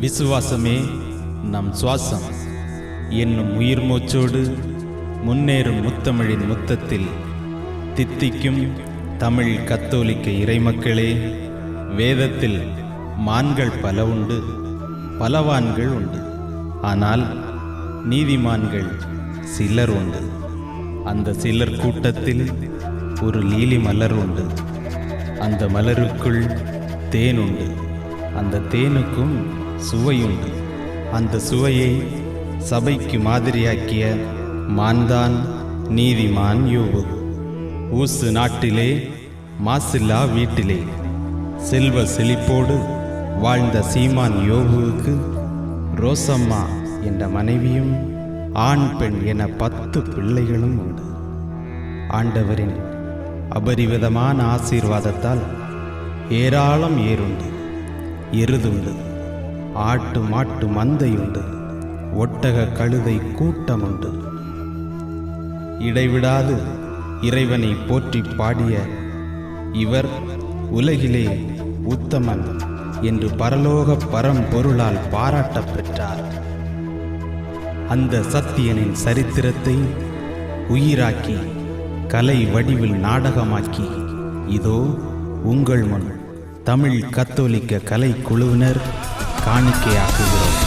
விசுவாசமே நம் சுவாசம் என்னும் உயிர் மூச்சோடு முன்னேறும் முத்தமிழின் முத்தத்தில் தித்திக்கும் தமிழ் கத்தோலிக்க இறைமக்களே, வேதத்தில் மான்கள் பல உண்டு, பலவான்கள் உண்டு, ஆனால் நீதிமான்கள் சிலர் உண்டு. அந்த சிலர் கூட்டத்தில் ஒரு லீலி மலர் உண்டு. அந்த மலருக்குள் தேன் உண்டு. அந்த தேனுக்கும் சுவையுண்டு. அந்த சுவையை சபைக்கு மாதிரியாக்கிய மான்தான் நீதிமான் யோபு. ஊசு நாட்டிலே மாசில்லா வீட்டிலே செல்வ செழிப்போடு வாழ்ந்த சீமான் யோபுவுக்கு ரோசம்மா என்ற மனைவியும் ஆண் பெண் என 10 பிள்ளைகளும் உண்டு. ஆண்டவரின் அபரிவிதமான ஆசீர்வாதத்தால் ஏராளம் ஏறுண்டு, எருதுண்டு, ஆட்டு மாட்டு மந்தையுண்டு, ஒட்டக கழுதை கூட்டமுண்டு. இடைவிடாது இறைவனை போற்றி பாடிய இவர் உலகிலே உத்தமன் என்று பரலோக பரம்பொருளால் பாராட்டப் பெற்றார். அந்த சத்தியனின் சரித்திரத்தை உயிராக்கி கலை வடிவில் நாடகமாக்கி இதோ உங்கள் முன் தமிழ் கத்தோலிக்க கலை குழுவினர் காணிக்கையாக்குகிறோம்.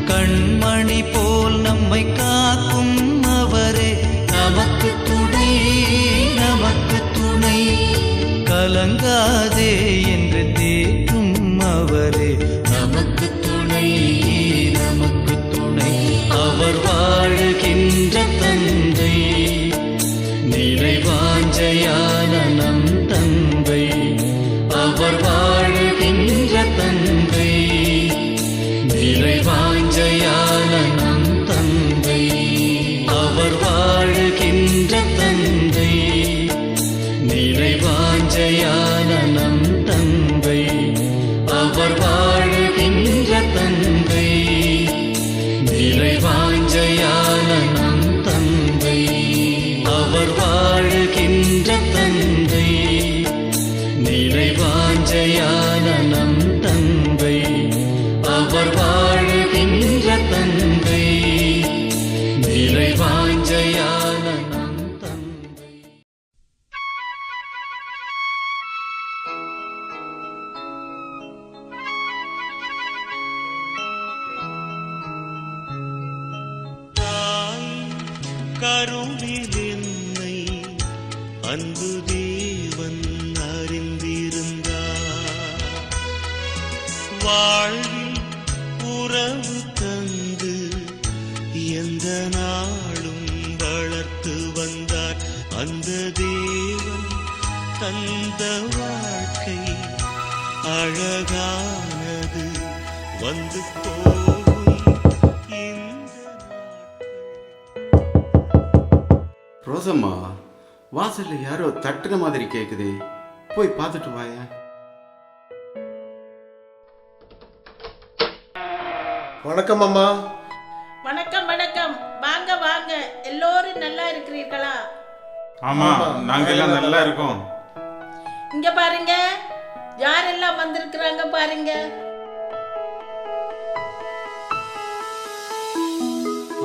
கண்மணி போல் நம்மை காக்கும் அவரே நமக்கு துணை, நமக்கு துணை. கலங்காதே என்று தேற்றும் அவரே நமக்கு துணை, நமக்கு துணை. அவர் வாழுகின்ற தந்தை, நிறைவாஞ்சையான நம் தந்தை. அவர் வாழுகின்ற தந்தை, நிறைவாஞ்சையான நம் தந்தை. அவர் வாழுகின்ற தந்தை, நிறைவாஞ்சையான நம் தந்தை. அவர் வாழுகின்ற தந்தை, நிறைவாஞ்சையான நம் தந்தை. அவர் வாழுகின்ற தந்தை, நிறைவாஞ்சையான நம் தந்தை. அவர் வாழுகின்ற தந்தை, நிறைவாஞ்சையான நம் தந்தை. தாய் கருவில் என்னை அன்பு தேவன் அறிந்திருந்தார். வாழ்வில் உறவு தந்து எந்த நாளும் வளர்த்து வந்தார். அந்த தேவன் தந்த வாழ்க்கை அழகானது, வந்து போகும் இந்த நாட்கள். ரோசம்மா, வாசல்ல யாரோ தட்டுன மாதிரி கேக்குதே, போய் பார்த்துட்டு வாயா. வணக்கம் அம்மா. வணக்கம் வணக்கம். எல்லோரும் நல்லா இருக்கிறீர்களா? ஆமா, நாங்க எல்லாம் நல்லா இருக்கோம். இங்க பாருங்க, யாரெல்லாம் வந்திருக்கிறாங்க பாருங்க.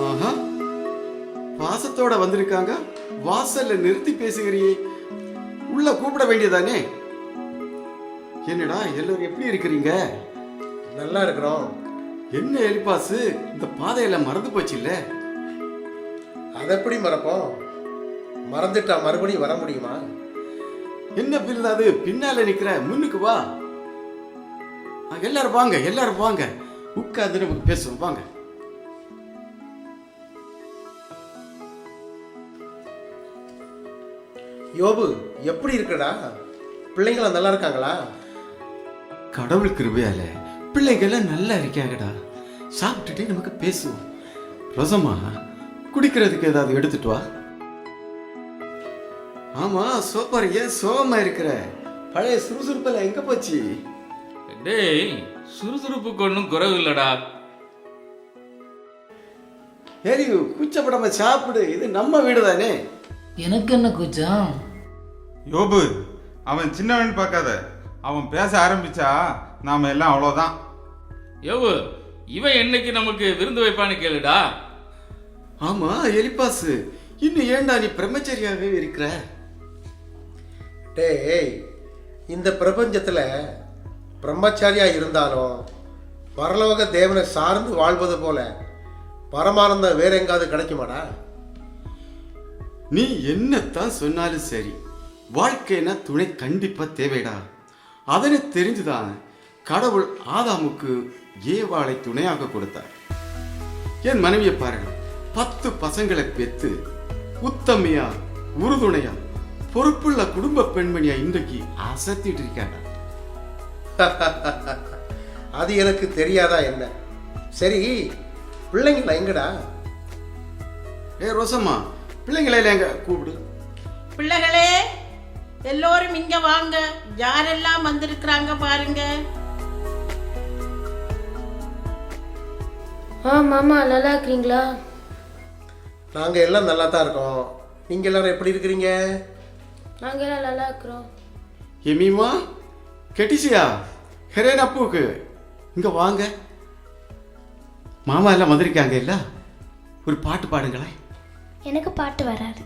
ஆஹா, பாசத்தோட வந்திருக்காங்க. வாசல்ல நிறுத்தி பேசுகிறியே, உள்ள கூப்பிட வேண்டியதானே? என்னடா எல்லாரும் எப்படி இருக்கிறீங்க? நல்லா இருக்கிறோம். என்ன எலிப்பாசு, இந்த பாதையில மறந்து போச்சு இல்ல? அதை எப்படி மறப்போம்? மறந்துட்டா மறுபடியும் வர முடியுமா? என்ன பில் அது பின்னால நிக்கிற, முன்னுக்கு வா. எல்லாரும் வாங்க, எல்லாரும் வாங்க, உட்கார்ந்து நமக்கு பேசுவோம் வாங்க. யோபு, எப்படி இருக்கடா? பிள்ளைங்களா நல்லா இருக்காங்களா? கடவுள் கிருபையால பிள்ளைங்க எல்லாம் நல்லா இருக்காங்கடா. சாப்பிட்டுட்டே நமக்கு பேசுவோம். ரோசம்மா, குடிக்கிறதுக்கு ஏதாவது எடுத்துட்டு வா. ஆமா சோப்பார், ஏன் சோகமா இருக்கிற? பழைய சுறுசுறுப்பெல்லாம் எங்க போச்சு? டேய், சுறுசுறுப்புக்கு ஒன்றும் குறைவு இல்லடா. ஏறி கூச்சப்படாம சாப்பிடு, இது நம்ம வீடு தானே. எனக்கு என்ன கூச்சம்? யோபு, அவன் சின்னவன் பார்க்காத. அவன் பேச ஆரம்பிச்சா நாம எல்லாம் அவ்வளோதான். யோபு, இவன் என்னைக்கு நமக்கு விருந்து வைப்பான்னு கேளுடா. ஆமா எலிப்பாசு, இன்னும் ஏண்டா நீ பிரம்மச்சரியாவே இருக்கிற? டேய், இந்த பிரபஞ்சத்துல பிரம்மச்சாரியா இருந்தாலும் பரலோக தேவனை சார்ந்து வாழ்வது போல பரமானந்தம் வேற எங்காவது கிடைக்குமாடா? நீ என்னத்தான் சொன்னாலும் சரி, வாழ்க்கைனா துணை கண்டிப்பா தேவைடா. அதனை தெரிஞ்சுதான் கடவுள் ஆதாமுக்கு ஏவாளை துணையாக கொடுத்தார். என் மனைவியை பாருங்க, 10 பசங்களை பெத்து உத்தமையா, உறுதுணையா, பொறுப்புள்ள குடும்ப பெண்மணியா இன்றைக்கு அசத்திட்டு இருக்காங்க. அது எனக்கு தெரியாதா என்ன? சரி, பிள்ளைங்களா எங்கடா? ஏ ரோசம்மா, பிள்ளைங்களை எங்க கூப்பிடு. பிள்ளைகளே, எல்லோரும் இங்க வாங்க, யாரெல்லாம் வந்திருக்கிறாங்க பாருங்க. மாமா நல்லா இருக்கிறீங்களா? நாங்க எல்லாம் நல்லா தான் இருக்கோம். நீங்க எல்லாரும் எப்படி இருக்கிறீங்க? நாங்க எல்லாம் நல்லா இருக்கிறோம். எமீமா, கெட்டிசியா, ஹெரேன் அப்புக்கு இங்க வாங்க. மாமா எல்லாம் வந்திருக்காங்க இல்ல? ஒரு பாட்டு பாடுங்களேன். எனக்கு பாட்டு வராது.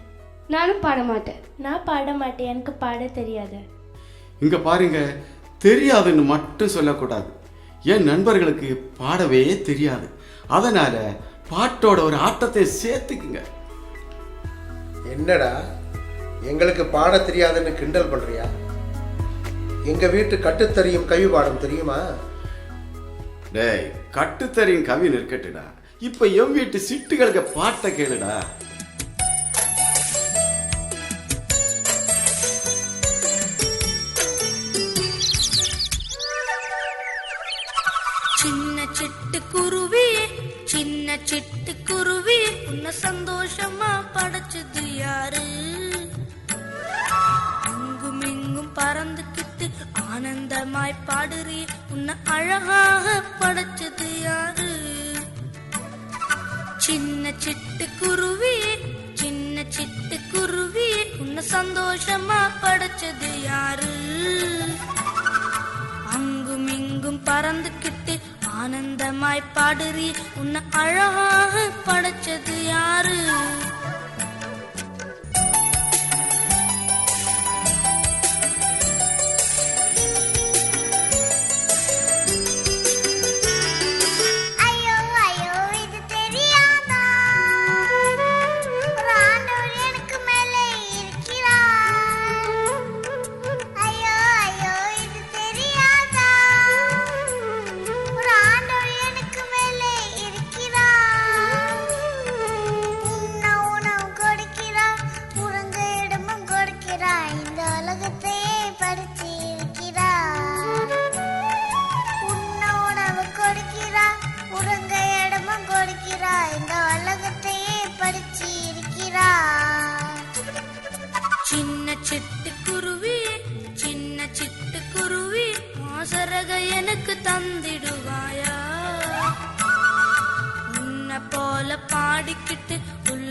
நானும் பாட மாட்டேன். நான் பாட மாட்டேன், எனக்கு பாட தெரியாது. இங்க பாருங்க, தெரியாதுன்னு மட்டும் சொல்லக்கூடாது. என் நண்பர்களுக்கு பாடவே தெரியாது. அதனால பாட்டோட ஒரு ஆட்டத்தை சேர்த்துக்குங்க. என்னடா, எங்களுக்கு பாட தெரியாதுன்னு கிண்டல் பண்றியா? எங்க வீட்டு கட்டுத்தறியும் கவி பாடம் தெரியுமா? டேய், கட்டுத்தறியும் கவி நிற்கட்டுடா. இப்ப என் வீட்டு சிட்டுகளுக்கு பாட்டை கேளுடா. சின்ன சிட்டுக்குருவி, சின்ன சிட்டுக்குருவி, உன்னை சந்தோஷமா படைச்சது யாரு? அங்கும் இங்கும் பறந்துக்கிட்டு ஆனந்தமாய் பாடுறி, உன்னை அழகாக படைச்சது யாரு? சின்ன சிட்டுக்குருவி, சின்ன சிட்டுக்குருவி, உன்னை சந்தோஷமா படைச்சது யாரு? அங்கும் இங்கும் பறந்துக்கிட்டு ஆனந்தமாய் பாடுறி, உன்னை அழகாக படைச்சது யாரு? சின்ன சிட்டுக்குருவி, சின்ன சிட்டுக்குருவி, மாசரக எனக்கு தந்திடுவாயா? உன்னை போல பாடிக்கிட்டு உள்ள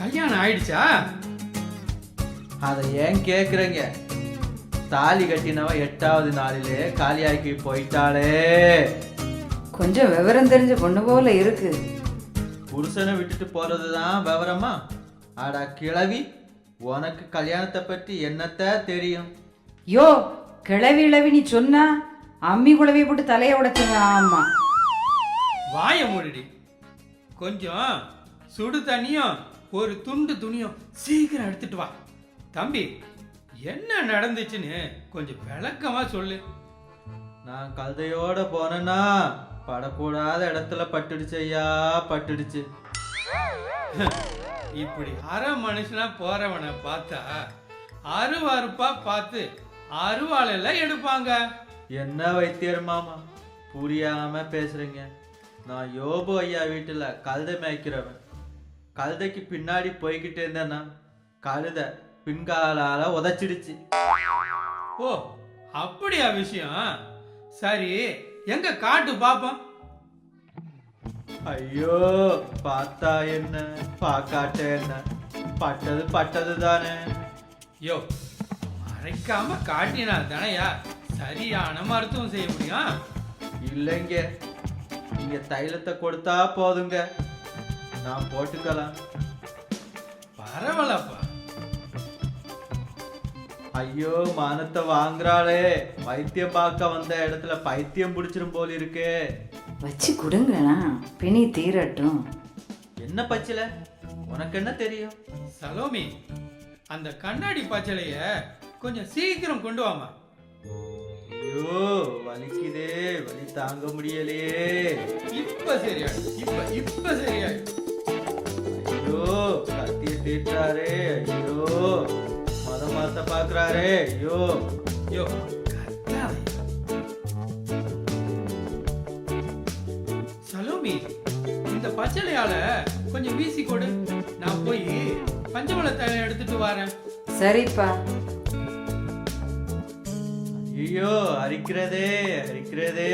கல்யாணம் ஆயிடுச்சா? அதை ஏன் கேக்குறீங்க? தாலி கட்டினவ 8வது நாளிலே காலியாக்கி போயிட்டாளே. கொஞ்சம் விவரம் தெரிஞ்ச பொண்ணு போல இருக்கு. புருஷனை விட்டுட்டு போறதுதான் விவரமா? அட கிழவி, உனக்கு கல்யாணத்தை பற்றி என்னத்த தெரியும்? யோ கிளவி இளவி நீ சொன்னா அம்மி குழவி போட்டு தலையை உடைச்சுங்க. ஆமா, வாய மூடிடி. கொஞ்சம் சுடு தண்ணியும் ஒரு துண்டு துணியும் சீக்கிரம் எடுத்துட்டு வா. தம்பி, என்ன நடந்துச்சுன்னு கொஞ்சம் விளக்கமா சொல்லு. நான் கழுதையோட போனேன்னா படக்கூடாத இடத்துல பட்டுடுச்சு ஐயா, பட்டுடுச்சு. இப்படி அரை மனுஷனா போறவனை பார்த்தா அருவருப்பா பார்த்து அருவாளெல்லாம் எடுப்பாங்க. என்ன வைத்தியர் மாமா, புரியாம பேசுறீங்க? நான் யோபு ஐயா வீட்டுல கழுதை மேய்க்கிறவன். கழுதைக்கு பின்னாடி போய்கிட்டே இருந்தேன்னா கழுதை பின்காலால உதைச்சிடுச்சு. ஓ, அப்படியா விஷயம்? சரி, எங்க காட்டு பாப்போம். ஐயோ, பார்த்தா என்ன பாக்காட்ட என்ன, பட்டது பட்டது தானே. யோ, மறைக்காம காட்டினா தானையா சரியான மருத்துவம் செய்ய முடியும். இல்லைங்க, நீங்க தைலத்தை கொடுத்தா போதுங்க, நான் போட்டுக்கலாம். பரவாயில்லப்பா. ஐயோ, மானத்தை வாங்குறாளே. வைத்தியம் பார்க்க வந்த இடத்துல பைத்தியம் பிடிச்சிரும் போல இருக்கே. வச்சு கொடுங்களா, பிணி தீரட்டும். என்ன பச்சில, உனக்கு என்ன தெரியும்? சலோமி, அந்த கண்ணாடி பச்சளைய கொஞ்சம் சீக்கிரம் கொண்டு வாமா. ஐயோ, வலிக்குதே, வலி தாங்க முடியலையே. இப்ப சரியா, இப்ப சரியா. ஐயோ, கத்திய தீட்டாரே. ஐயோ, மதம் மாத்த பாக்குறாரே. ஐயோ யோ, சலோமி, இந்த பச்சளையால கொஞ்சம் வீசி கொடு. நான் போய் பஞ்சமலை தைலம் எடுத்துட்டு வரேன். சரிப்பா. ஐயோ, அரிக்கிறதே, அரிக்கிறதே.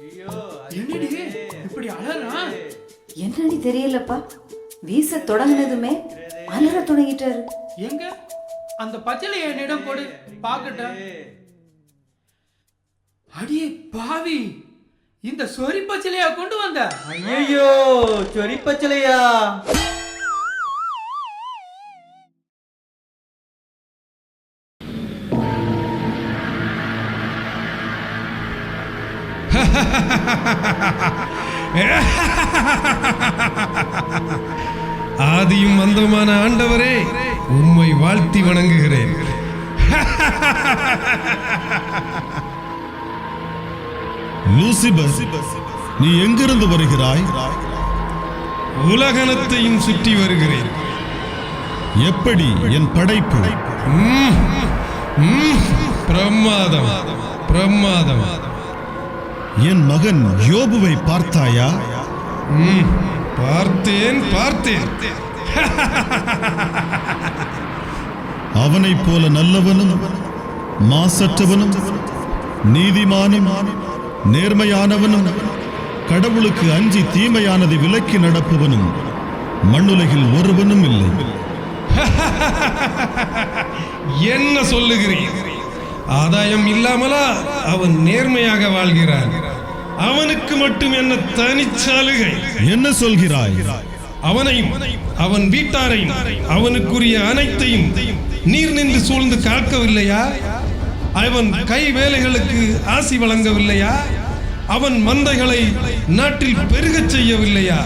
ஐயோ, என்னடி இப்படி அலறா? என்னன்னு தெரியலப்பா, வீச தொடங்கினதுமே அலற தொடங்கிட்டாரு. எங்க அந்த பச்சளைய என்னிடம் கொடு பாக்கட்டும். அடியே பாவி, இந்த சொறி பச்சளையா கொண்டு வந்த? ஐயோ, சொறி பச்சளையா? ஆதியும் அந்தமான ஆண்டவரே, உம்மை வாழ்த்தி வணங்குகிறேன். லூசிபர், நீ எங்கிருந்து வருகிறாய்? உலகனத்தையும் சுற்றி வருகிறேன். எப்படி என் படைப்பு? பிரமாதம், பிரமாதம். என் மகன் யோபுவை பார்த்தாயா? பார்த்தேன், பார்த்தேன். அவனைப் போல நல்லவனும் மாசற்றவனும் நீதிமானும் நேர்மையானவனும் கடவுளுக்கு அஞ்சி தீமையானதை விலக்கி நடப்பவனும் மண்ணுலகில் ஒருவனும் இல்லை. என்ன சொல்லுகிறீர்? ஆதாயம் இல்லாமலா அவன் நேர்மையாக வாழ்கிறான்? அவனுக்கு மட்டும் என்ன தனிச்சாலுகை? என்ன சொல்கிறாய்? அவனையும் அவன் வீட்டாரையும் அவனுக்குரிய அனைத்தையும் நீர் நின்று சூழ்ந்து காக்கவில்லையா? அவன் கை வேலைகளுக்கு ஆசி வழங்கவில்லையா? அவன் மந்தைகளை நாட்டில் பெருகச் செய்யவில்லையா?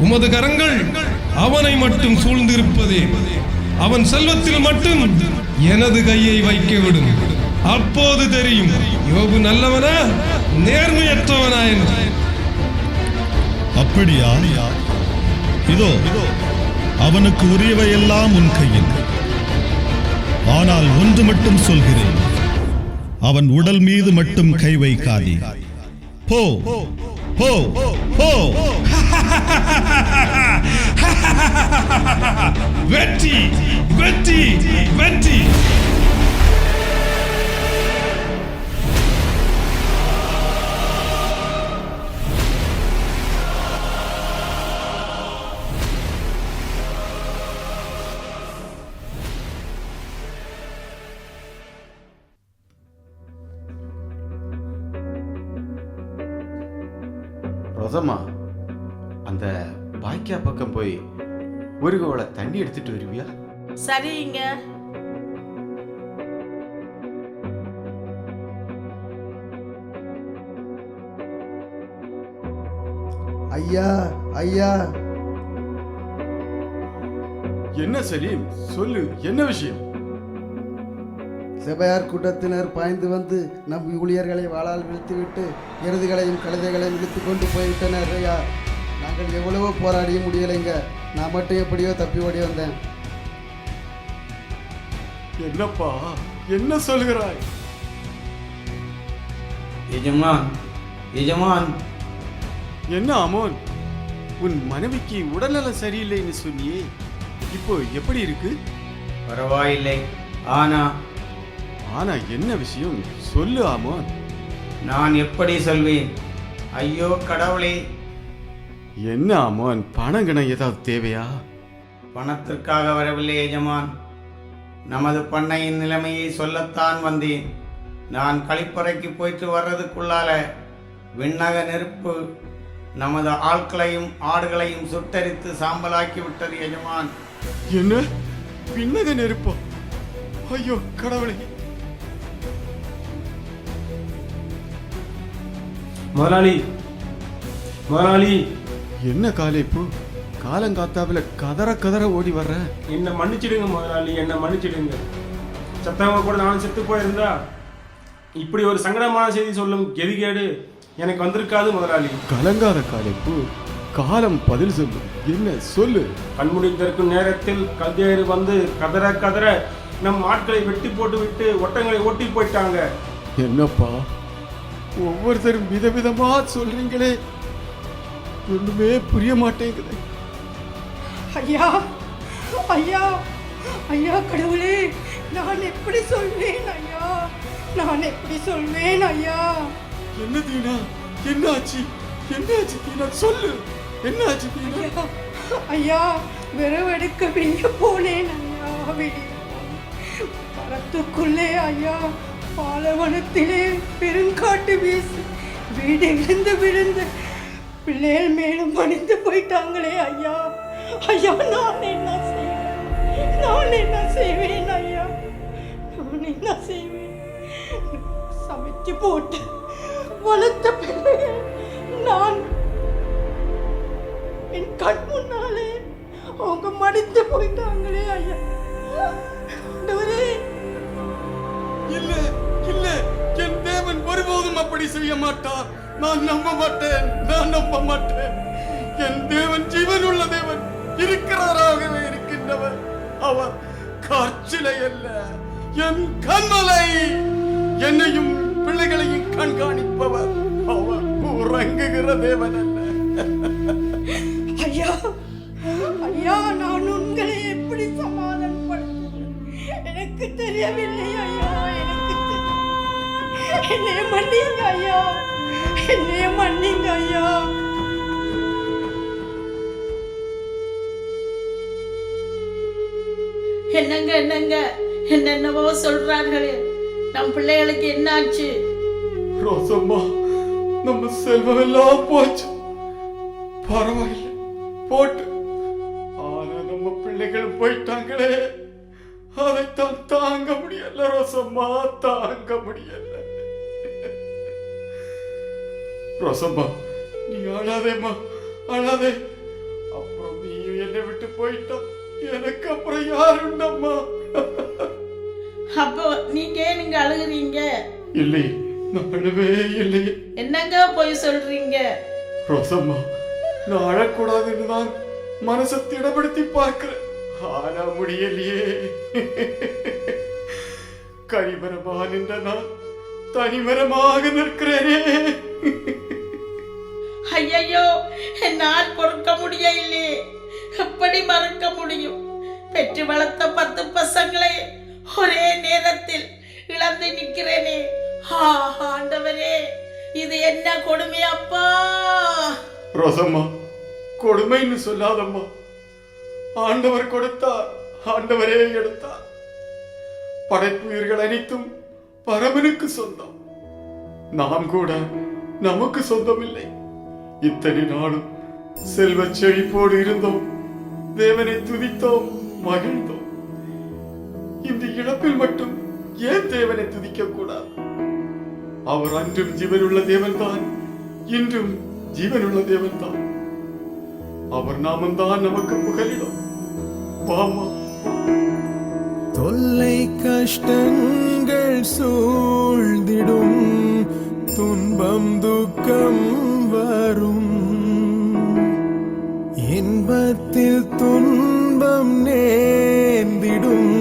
உமது கரங்கள் அவனை மட்டும் சூழ்ந்திருப்பதே. அவன் செல்வத்தில் மட்டும் எனது கையை வைக்கவிடும். அப்போது தெரியும் யோபு நல்லவனா நேர்மையற்றவனா என்று. அப்படியா? இதோ அவனுக்கு உரியவையெல்லாம் உன் கையில். ஆனால் ஒன்று மட்டும் சொல்கிறேன், அவன் உடல் மீது மட்டும் கை வைக்காதே. போ போ போ. வெற்றி, வெற்றி, வெற்றி. ரோசம்மா, அந்த பாய்க்கா பக்கம் போய் ஒரு கோவளை தண்ணி எடுத்துட்டு வருவியா? சரிங்க. ஐயா ஐயா. என்ன சலீம், சொல்லு, என்ன விஷயம்? செபையார் கூட்டத்தினர் பாய்ந்து வந்து நம் ஊழியர்களை வாளால் வீழ்த்திவிட்டு எருதுகளையும் கழுதைகளையும் இழுத்து கொண்டு போய்விட்டனர் ஐயா. நாங்கள் எவ்வளவோ போராடியும் முடியலைங்க. நான் மட்டும் எப்படியோ தப்பி ஓடி வந்தேன். என்னப்பா, என்ன சொல்கிறாய்? எஜமான், எஜமான். என்ன அமோன், உன் மனைவிக்கு உடல்நலம் சரியில்லைன்னு சொன்னியே, இப்போ எப்படி இருக்கு? பரவாயில்லை. ஆனா என்ன விஷயம் சொல்லு அமோன். நான் எப்படி சொல்வேன்? ஐயோ கடவுளே. என்ன அமோன், பணங்கணம் ஏதாவது தேவையா? பணத்திற்காக வரவில்லை எஜமான். நமது பண்ணையின் நிலைமையை சொல்லத்தான் வந்தேன். நான் கழிப்பறைக்கு போயிட்டு வர்றதுக்குள்ளால விண்ணக நெருப்பு நமது ஆட்களையும் ஆடுகளையும் சுட்டரித்து சாம்பலாக்கி விட்டது எஜமான். என்ன, விண்ணக நெருப்பா? ஐயோ கடவுளே. முதலாளி, முதலாளி. என்ன காலைப்பு, காலங்காத்தாவில் கதற கதற ஓடி வர்ற? என்னை மன்னிச்சிடுங்க முதலாளி, என்னை மன்னிச்சிடுங்க. சத்தவங்க கூட நானும் செத்து போயிருந்தா இப்படி ஒரு சங்கடமான செய்தி சொல்லும் கெதிகேடு எனக்கு வந்திருக்காது முதலாளி. கலங்காத காலைப்பு, காலம் பதில் சொல்லு. என்ன சொல்லு? கண்முடி திறக்கும் நேரத்தில் கல்தேறு வந்து கதற கதற நம் ஆட்களை வெட்டி போட்டு விட்டு ஒட்டங்களை ஓட்டி போயிட்டாங்க. என்னப்பா, ஒவ்வொருத்தரும் விதவிதமா சொல்றீங்களே, ஒண்ணுமே புரிய மாட்டேங்குது. ஐயா, ஐயா, ஐயா கடவுளே, நான் எப்படி சொல்வேன் ஐயா, நான் எப்படி சொல்வேன் ஐயா? என்ன தீனா, என்னாச்சு? என்னாச்சு தீனா, சொல்லு, என்னாச்சு தீனா? ஐயா, விரவெடுக்க வெளியே போனேன் ஐயா. வெளியே பரத்துக்குள்ளே ஐயா, பாலவனத்திலே பெருங்காட்டு வீசு, வீடு இழந்து விழுந்து பிள்ளைகள் மேலும் மணிந்து போயிட்டாங்களே ஐயா. ஐயா, நான் என்ன செய்வேன்? நான் என்ன செய்வேன் ஐயா? நான் என்ன செய்வேன்? சமைச்சு போட்டு வளர்த்த பிள்ளைகள் நான் என் கண் முன்னாலே அவங்க மடிந்து போயிட்டாங்களே ஐயா. இல்ல இல்ல, என் தேவன் ஒருபோதும் அப்படி செய்ய மாட்டார். நான் நம்ப மாட்டேன், நான் நம்ப மாட்டேன். என் தேவன் ஜீவனுள்ள தேவன், இருக்கிறவராகவே இருக்கின்றவர். அவர் காற்றிலை அல்ல, என் கண்மலை. என்னையும் பிள்ளைகளையும் கண்காணிப்பவர். அவர் உறங்குகிற தேவன் அல்ல. ஐயா, ஐயா, நான் உங்களை எப்படி சமாதானப்படுத்துவேன்? எனக்கு தெரியவில்லை ஐயா, எனக்கு என்னைய மன்னிங்க ஐயா, என்னைய மன்னிங்க ஐயா. என்னங்க என்னங்க, என்னென்னவோ சொல்றார்களே, நம் பிள்ளைகளுக்கு என்னாச்சு? ரோசம்மா, நம்ம செல்வம் எல்லாம் போச்சு. பரவாயில்லை, போட்டு. ஆனா நம்ம பிள்ளைகள் போயிட்டாங்களே, அதைத்தான் தாங்க முடியல ரோசம்மா, தாங்க முடியல. ரோசம்மா, நீ அழாதேம்மா, அழாதே. அப்புறம் நீ என்னை விட்டு போயிட்டா எனக்கு அப்புறம் யாருண்டம்மா? அப்போ நீங்க ஏனுங்க அழுகுறீங்க? இல்லை, நான் அழவே இல்லை. என்னங்க போய் சொல்றீங்க? ரோசம்மா, நான் அழக்கூடாதுன்னு தான் மனசை திடப்படுத்தி பார்க்கிறேன். ஆனா முடியலையே. கனிமரமா நின்ற நான் தனிமரமாக நிற்கிறேனே. ஐயோ, என்னால் பொறுக்க முடியலையே. எப்படி மறக்க முடியும்? பெற்று வளர்த்த 10 பசங்களை ஒரே நேரத்தில் இழந்து நிற்கிறேனே. ஆண்டவரே, இது என்ன கொடுமை அப்பா? ரோசம்மா, கொடுமைன்னு சொல்லாதம்மா. ஆண்டவர் கொடுத்தார், ஆண்டவரே எடுத்தார். படைப்புயிர்கள் அனைத்தும் பரமனுக்கு சொந்தம். நாம் கூட நமக்கு சொந்தம் இல்லை. இத்தனை நாளும் செல்வ செழிப்போடு இருந்தோம், தேவனை துதித்தோம், மகிழ்ந்தோம். இந்த இழப்பில் மட்டும் ஏன் தேவனை துதிக்க கூடாது? அவர் அன்றும் ஜீவனுள்ள தேவன்தான், இன்றும் ஜீவனுள்ள தேவன்தான். அவர் நாமந்தான் நமக்கு புகலிடம். வாமா. தொல்லை கஷ்டங்கள் சூழ்ந்திடும், துன்பம் துக்கம் வரும், இன்பத்தில் துன்பம் நேர்ந்திடும்,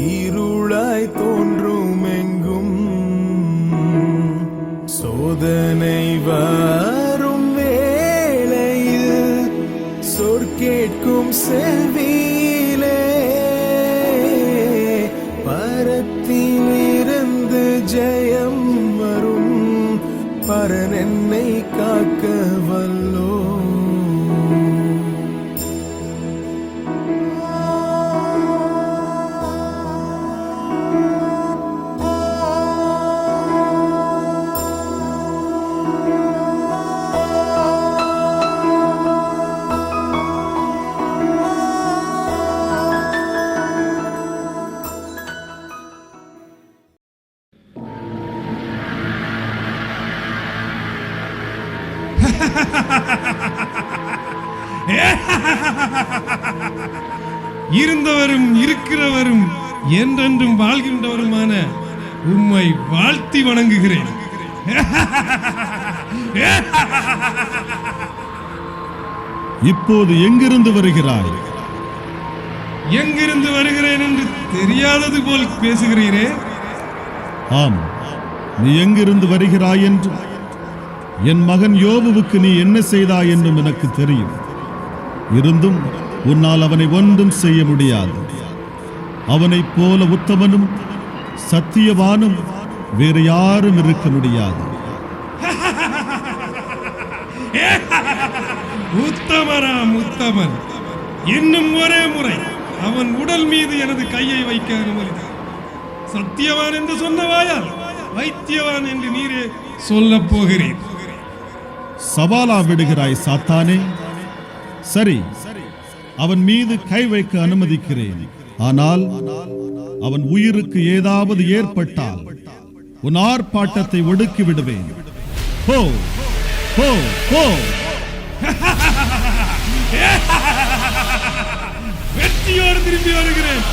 இருளாய் தோன்றும் எங்கும். சோதனை வரும் வேளையில் சொற்கேட்கும் செல்வியிலே, பரத்திலிருந்து ஜெயம் வரும், பரன் என்னை காக்க வல்லோ. இருந்தவரும் இருக்கிறவரும் என்றென்றும் வாழ்கின்றவருமான உம்மை வாழ்த்தி வணங்குகிறேன். இப்போது எங்கிருந்து வருகிறாய்? எங்கிருந்து வருகிறேன் என்று தெரியாதது போல் பேசுகிறீரே. ஆம், நீ எங்கிருந்து வருகிறாய் என்றும் என் மகன் யோபுவுக்கு நீ என்ன செய்தாய் என்றும் எனக்கு தெரியும். இருந்தும் உன்னால் அவனை ஒன்றும் செய்ய முடியாது. அவனைப் போல உத்தமனும் சத்தியவானும் வேறு யாரும் இருக்க முடியாது. உத்தமராம் உத்தமன். இன்னும் ஒரே முறை அவன் உடல் மீது எனது கையை வைக்க அனுமதி. சத்தியவான் என்று சொன்னவாயால் வைத்தியவான் என்று நீரே சொல்ல போகிறேன். சவாலா விடுகிறாய் சாத்தானே? சரி, அவன் மீது கை வைக்க அனுமதிக்கிறேன். ஆனால் அவன் உயிருக்கு ஏதாவது ஏற்பட்டால் உன் ஆர்ப்பாட்டத்தை ஒடுக்கி விடுவேன். ஹோ ஹோ ஹோ. வெற்றியோடு திரும்பி வருகிறேன்.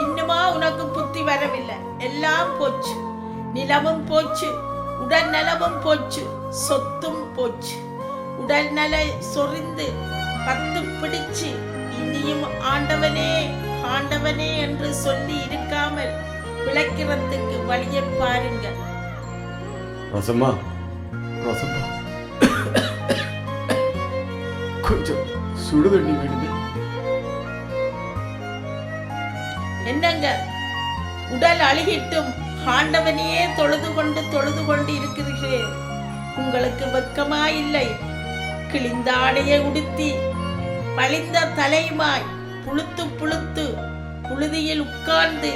இன்னுமா உனக்கு புத்தி வரவில்லை? எல்லாம் போச்சு, நிலமும் போச்சு, உடல் நலமும் போச்சு, சொத்தும் போச்சு. உடல் நல சொரிந்து பத்து பிடிச்சு இனியும் ஆண்டவனே ஆண்டவனே என்று சொல்லி இருக்காமல் பிழைக்கிறதுக்கு வழியை பாருங்க. ரசம்மா, ரசம்மா, கொஞ்சம் சுடுதண்ணி வேணுமே. என்னங்க, உடல் அழுகிட்டும் ஆண்டவனையே தொழுது கொண்டு இருக்கிறீர்களே, உங்களுக்கு வெக்கமா இல்லை? கிழிந்த ஆடையை உடுத்தி வலிந்த தலையுமாய் புழுத்து புழுத்து புழுதியில் உட்கார்ந்து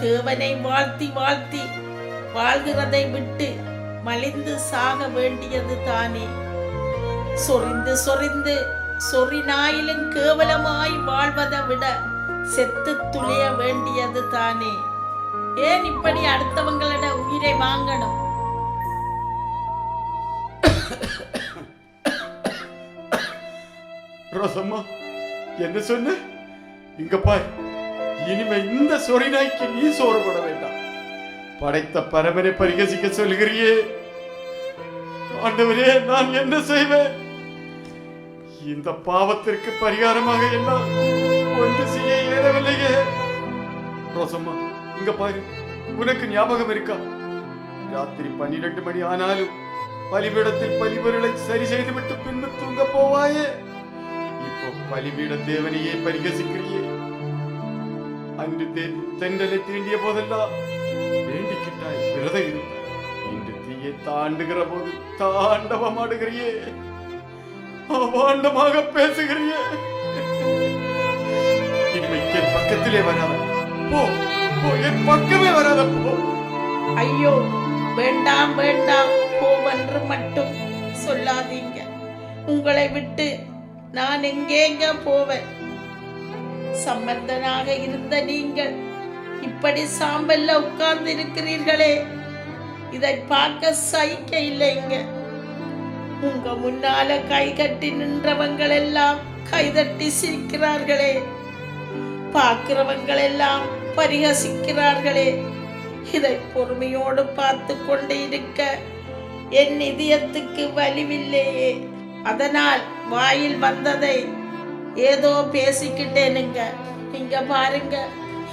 தேவனை வாழ்த்தி வாழ்த்தி வாழ்கிறதை விட்டு மலிந்து சாக வேண்டியது தானே. சொரிந்து சொரிந்து சொறி நாயிலும் கேவலமாய் வாழ்வதை விட செத்து துளைய வேண்டியது தானே. ஏன் இப்படி அடுத்தவங்களோட உயிரை வாங்கணும்? ரோசம்மா, என்ன சொன்ன? இங்க பார், இனிமே இந்த சொரிநாய்க்கு நீ சோறு போட வேண்டாம். படைத்த பரமனை பரிகசிக்க சொல்லுகிறியே ஆண்டவரே, நான் என்ன செய்வேன்? இந்த பாவத்திற்கு பரிகாரமாக என்னால் ஒன்று செய்ய இயலவில்லையே. ரோசம்மா, இங்க பாரு, உனக்கு ஞாபகம் இருக்கா? ராத்திரி 12 மணி ஆனாலும் பலிபீடத்தில் பலிபொருளை சரி செய்துவிட்டு பின்பு தூங்க போவாயே. இப்போ பலிபீட தேவனையே பரிகசிக்கிறியே. அன்று தென்றலை தீண்டிய போதெல்லாம் வேண்டிக்கிட்டாய், விரதம் இருந்தாய். இன்று தீயை தாண்டுகிற போது தாண்டவமாடுகிறியே, அவாண்டமாக பேசுகிறியே. இன்மைக்கு என் பக்கத்திலே வராத, போ போ, என் பக்கமே வராத, போ. ஐயோ, வேண்டாம் வேண்டாம், போவென்று மட்டும் சொல்லாதீங்க. உங்களை விட்டு நான் எங்கேங்க போவேன்? சம்பந்தனாக இருந்த நீங்கள் இப்படி சாம்பல்ல உட்கார்ந்து இருக்கிறீர்களே, இதை பார்க்க சகிக்க இல்லைங்க. உங்க முன்னால கை கட்டி நின்றவங்கள் எல்லாம் கைதட்டி சிரிக்கிறார்களே, பார்க்கிறவங்கள் எல்லாம் பரிகசிக்கிறார்களே. இதை பொறுமையோடு பார்த்து கொண்டு இருக்க என் இதயத்துக்கு வலிவில்லையே. அதனால் வாயில் வந்ததை ஏதோ பேசிக்கிட்டேனுங்க. இங்க பாருங்க,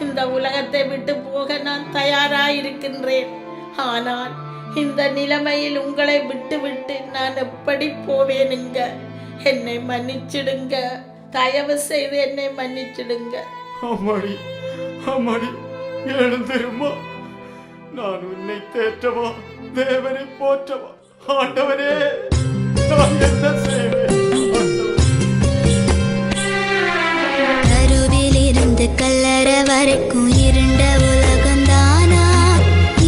இந்த உலகத்தை விட்டு போக நான் தயாராயிருக்கின்றேன். ஆனால் இந்த நிலைமையில் உங்களை விட்டு விட்டு நான் எப்படி போவேனுங்க? என்னை மன்னிச்சிடுங்க, தயவு செய்து என்னை மன்னிச்சிடுங்க. அம்மாடி, அம்மாடி, எழுந்திருமா. நான் உன்னை தேற்றவா, தேவனை போற்றவா? ஆண்டவனே, நான் என்ன செய்வேன்? கருவிலிருந்து கல்லற வரைக்கும் இருண்ட உலகம்தானா?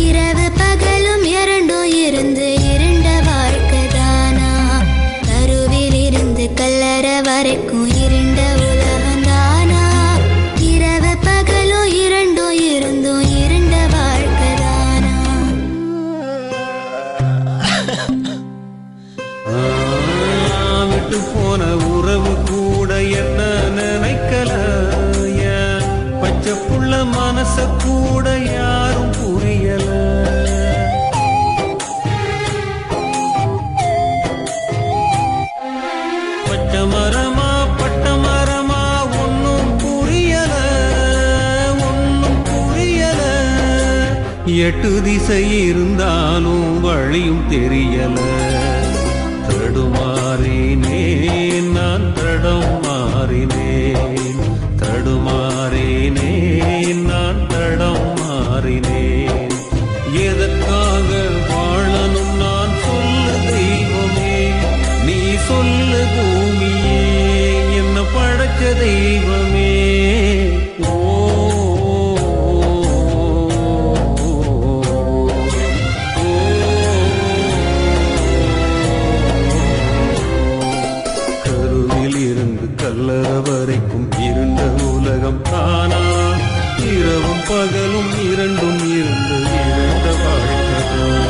இரவு பகலும் இரண்டும் இருந்து இருண்ட வாழ்க்கை தானா? கருவிலிருந்து கல்லற வரைக்கும் இருண்ட உலகம்தானா? இரவு பகலும் இரண்டும் இருந்தும் இருண்ட வாழ்க்கை தானா? விட்டு போன உறவு கூட என்ன நினைக்கல, பச்சை புள்ள மனச கூட யாரும் புரியல. பச்சை மரமா பட்ட மரமா ஒன்னும் புரியல, ஒன்னும் புரியல. 8 திசை இருந்தாலும் வழியும் தெரியல. தடுமாறினேன், நான் தடுமாறினேன், தடுமாறினேன், நான் தடுமாறினேன். எதற்காக வாழணும் நான் சொல்லு தெய்வமே, நீ சொல்லு பூமியே, என்ன படைச்ச தெய்வமே. ஓ கல்லற வரைக்கும் இருண்ட உலகம் தானா? இரவும் பகலும் இரண்டும் இருந்து இருண்ட வாழ்க்கை தானா?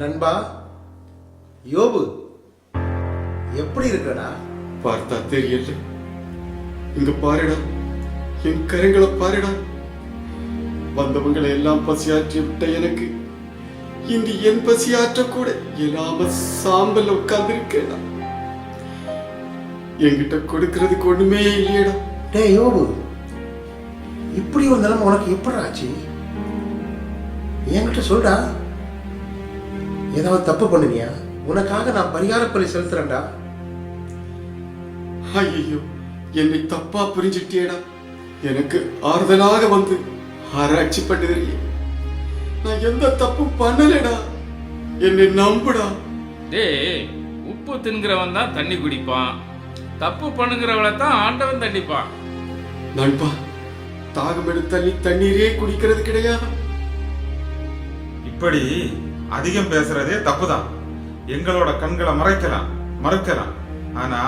நண்பா யோபு, எப்படி இருக்கடா? பார்த்தா தெரியல. இங்க பாருடா, என் கரங்களை பாருடா. வந்தவங்களை எல்லாம் பசியாற்றி விட்ட எனக்கு இங்கு என் பசியாற்ற கூட இல்லாம சாம்பல் உட்கார்ந்திருக்கேடா. என்கிட்ட கொடுக்கறதுக்கு ஒண்ணுமே இல்லையடா. டே யோபு, இப்படி ஒரு நிலைமை உனக்கு எப்படி ஆச்சு? என்கிட்ட சொல்றா. ஏதாவது தப்பு பண்ணுவியா? உனக்காக நான் பரிகார பலி செலுத்துறேன்டா. ஐயோ, என்னை தப்பா புரிஞ்சிட்டியடா. எனக்கு ஆறுதலாக வந்து ஆராய்ச்சி பண்ணுகிறியே. நான் எந்த தப்பும் பண்ணலடா, என்னை நம்புடா. டேய், உப்பு தின்கிறவன் தான் தண்ணி குடிப்பான், தப்பு பண்ணுகிறவளை தான் ஆண்டவன் தண்டிப்பான். நண்பா, தாகம் எடுத்தள்ளி தண்ணீரே குடிக்கிறது கிடையாது. இப்படி அதிகம் பேசுறதே தப்புதான். எங்களோட கண்களை மறைக்கலாம், மறுக்கலாம். ஆனா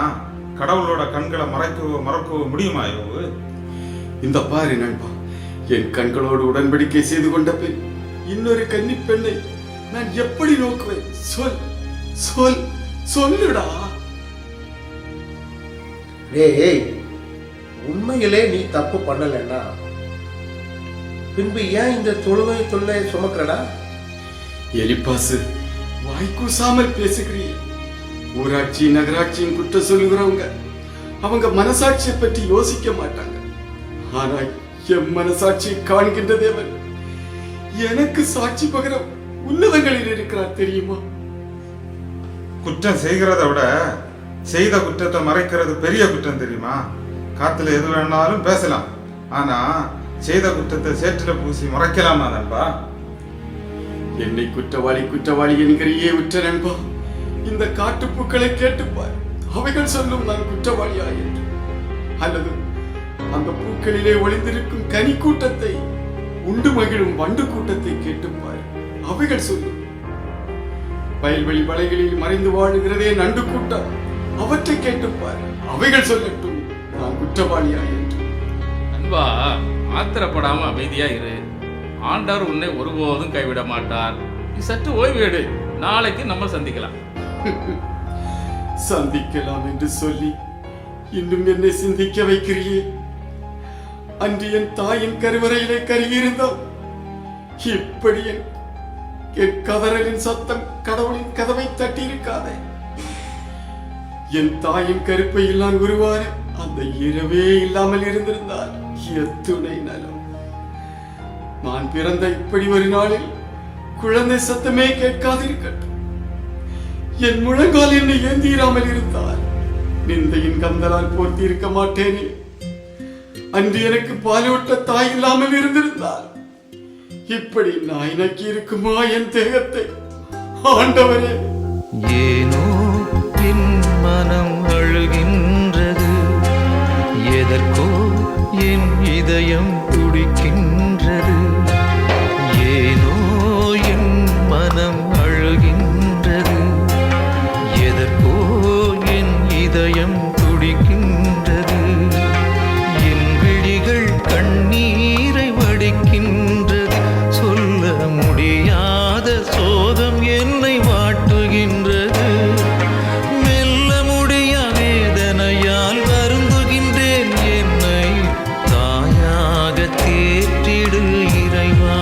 கடவுளோட கண்களை மறக்கவோ முடியுமா யோபு? இந்த பாரு நண்பா, என் கண்களோடு உடன்படிக்கை செய்து கொண்ட பின் இன்னொரு கன்னி பெண்ணை நான் எப்படி நோக்குவேன்? சொல் சொல் சொல்லுடா. ஏய், உண்மையிலே நீ தப்பு பண்ணலன்னா பின்பு ஏன் இந்த தொல்லை சுமக்கிறடா? எலிப்பாசு, வாய்க்கூசாமல் பேசுகிறீ. ஊராட்சி நகராட்சியின் குற்றம் சொல்லுகிறவங்க அவங்க மனசாட்சியை பற்றி யோசிக்க மாட்டாங்க. ஆனா என் மனசாட்சியை காண்கின்ற தேவன் எனக்கு சாட்சி பகர உன்னதங்களில் இருக்கிறார் தெரியுமா? குற்றம் செய்கிறத விட செய்த குற்றத்தை மறைக்கிறது பெரிய குற்றம் தெரியுமா? காத்துல எது வேணாலும் பேசலாம், ஆனா செய்த குற்றத்தை சேற்றில பூசி மறைக்கலாமா நண்பா? என்னை குற்றவாளி என்கிறியே உற்ற நண்பா. இந்த காட்டுப்பூக்களை கேட்டுப்பார், அவைகள் சொல்லும் நான் குற்றவாளியா என்று. அல்லது அந்த பூக்களிலே ஒளிந்திருக்கும் கனி கூட்டத்தை, உண்டு மகிழும் வண்டு கூட்டத்தை கேட்டுப்பார், அவைகள் சொல்லும். வயல்வெளி வளைகளில் மறைந்து வாழுகிறதே நண்டு கூட்டம், அவற்றை கேட்டுப்பார், அவைகள் சொல்லட்டும் நான் குற்றவாளியா என்று. அன்பா, ஆத்திரப்படாம அமைதியா இரு. ஆண்டவர் உன்னை ஒருபோதும் கைவிட மாட்டார். நீ சற்று ஓய்வு எடு. நாளைக்கு நம்ம சந்திக்கலாம். சந்திக்கலாம் என்று சொல்லி இன்னும் என்னை சிந்திக்க வைக்கிறியே. அன்று என் தாயின் கருவறையிலே கருகியிருந்தோம். இப்படி என் கதறலின் சத்தம் கடவுளின் கதவை தட்டி இருக்காதே. என் தாயின் கருப்பையில் நான் உருவான அந்த இரவே இல்லாமல் இருந்திருந்தால் எத்துணை நலம். நான் பிறந்த இப்படி ஒரு நாளில் குழந்தை சத்தமே கேட்காதிருக்கட்டும். என் முழங்கால் என்னை ஏந்திராமல் இருந்தால் நிந்தையின் கந்தலால் போர்த்தி இருக்க மாட்டேனே. அன்று எனக்கு பாலூட்ட தாய் இல்லாமல் இருந்திருந்தால் இப்படி நாய் நக்கி இருக்குமா என் தேகத்தை? ஆண்டவரே, ஏனோ என் மனம் அழுகின்றது, எதற்கோ என் இதயம் துடிக்கின்றது. ஏனோ என் மனம் அழுகின்றது, எதற்கோ என் இதயம் துடிக்கின்றது. என் விழிகள் கண்ணீரை வடிக்கின்றது, சொல்ல முடியாத சோகம் என்னை வாட்டுகின்றது. மெல்ல முடியா வேதனையால் வருந்துகின்றேன், என்னை தாயாக தேற்றிடு இறைவா,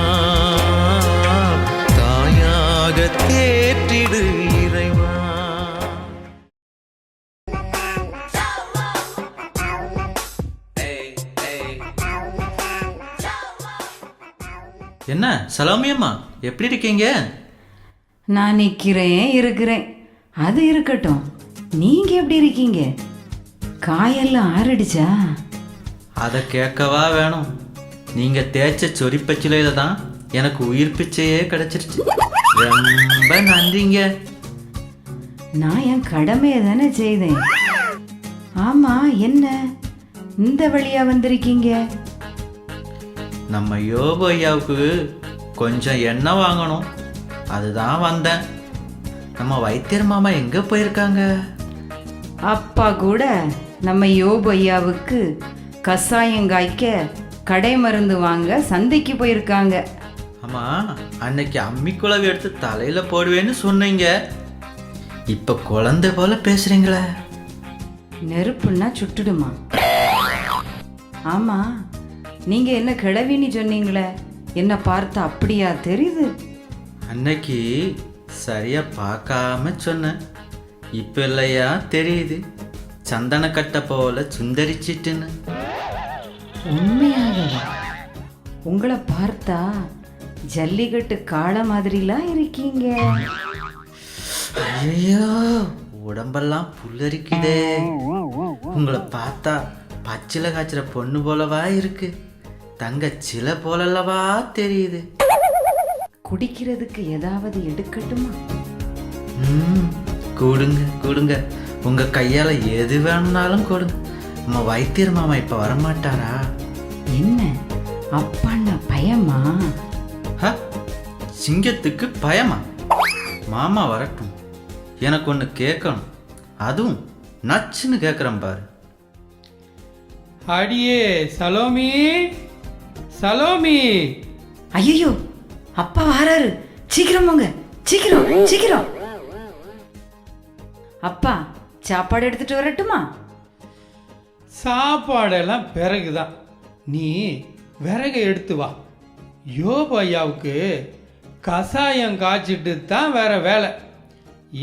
தாயாக தேற்றிடு இறைவா. என்ன சலாமியம்மா, எப்படி இருக்கீங்க? நான் இருக்கிறேன். அது இருக்கட்டும், நீங்க எப்படி இருக்கீங்க? காயெல்லாம் ஆறடிச்சா? அதை கேட்கவா வேணும்? நீங்க தேய்ச்ச சொரிப்பச்சிலையில தான் எனக்கு உயிர் பிச்சையே கிடைச்சிருச்சு. ரொம்ப நன்றிங்க. நான் என் கடமையை தானே செய்தேன். ஆமா, என்ன இந்த வழியா வந்திருக்கீங்க? நம்ம யோபு ஐயாவுக்கு கொஞ்சம் எண்ணெய் வாங்கணும், அதுதான் வந்தேன். நம்ம வைத்தியர் மாமா எங்க போயிருக்காங்க? அப்பா கூட நம்ம யோபு ஐயாவுக்கு கசாயம் காய்க்க கடை மருந்து வாங்க சந்தைக்கு போயிருக்காங்க. ஆமா, அன்னைக்கு அம்மி குழவி எடுத்து தலையில போடுவேன்னு சொன்னீங்க. இப்ப குழந்தை போல பேசுறீங்களே. நெருப்புன்னா சுட்டுடுமா? ஆமா, நீங்க என்ன கிழவின்னு சொன்னீங்களே, என்ன பார்த்தா அப்படியா தெரியுது? அன்னைக்கு சரியா பார்க்காம சொன்னேன், இப்ப இல்லையா தெரியுது சந்தன கட்டை போல சுந்தரிச்சிட்டுன்னு. உண்மையாகவா? உங்களை பார்த்தா ஜல்லிக்கட்டு காளை மாதிரிலாம் இருக்கீங்க. ஐயோ, உடம்பெல்லாம் புல்லரிக்குதே. உங்களை பார்த்தா பச்சில காய்ச்சிற பொண்ணு போலவா இருக்கு, தங்க சில போலல்லவா தெரியுது. குடிக்கிறதுக்கு ஏதாவது எடுக்கட்டுமா? கொடுங்க கொடுங்க, உங்க கையால எது வேணும்னாலும் கொடுங்க. நம்ம வைத்தியர் மாமா இப்ப வரமாட்டாரா? என்ன அப்பாண்ண பயமா? சிங்கத்துக்கு பயமா? மாமா வரட்டும், எனக்கு ஒன்று கேட்கணும். அதுவும் நச்சுன்னு கேட்குறேன் பாரு. அடியே சலோமி, சலோமி. ஐயோ, அப்பா வாராரு, சீக்கிரம் வாங்க, சீக்கிரம் சீக்கிரம். அப்பா சாப்பாடு எடுத்துட்டு வரட்டுமா? சாப்பாடெல்லாம் பிறகுதான், நீ விறகு எடுத்து வா. யோபு ஐயாவுக்கு கசாயம் காய்ச்சிட்டு தான் வேற வேலை.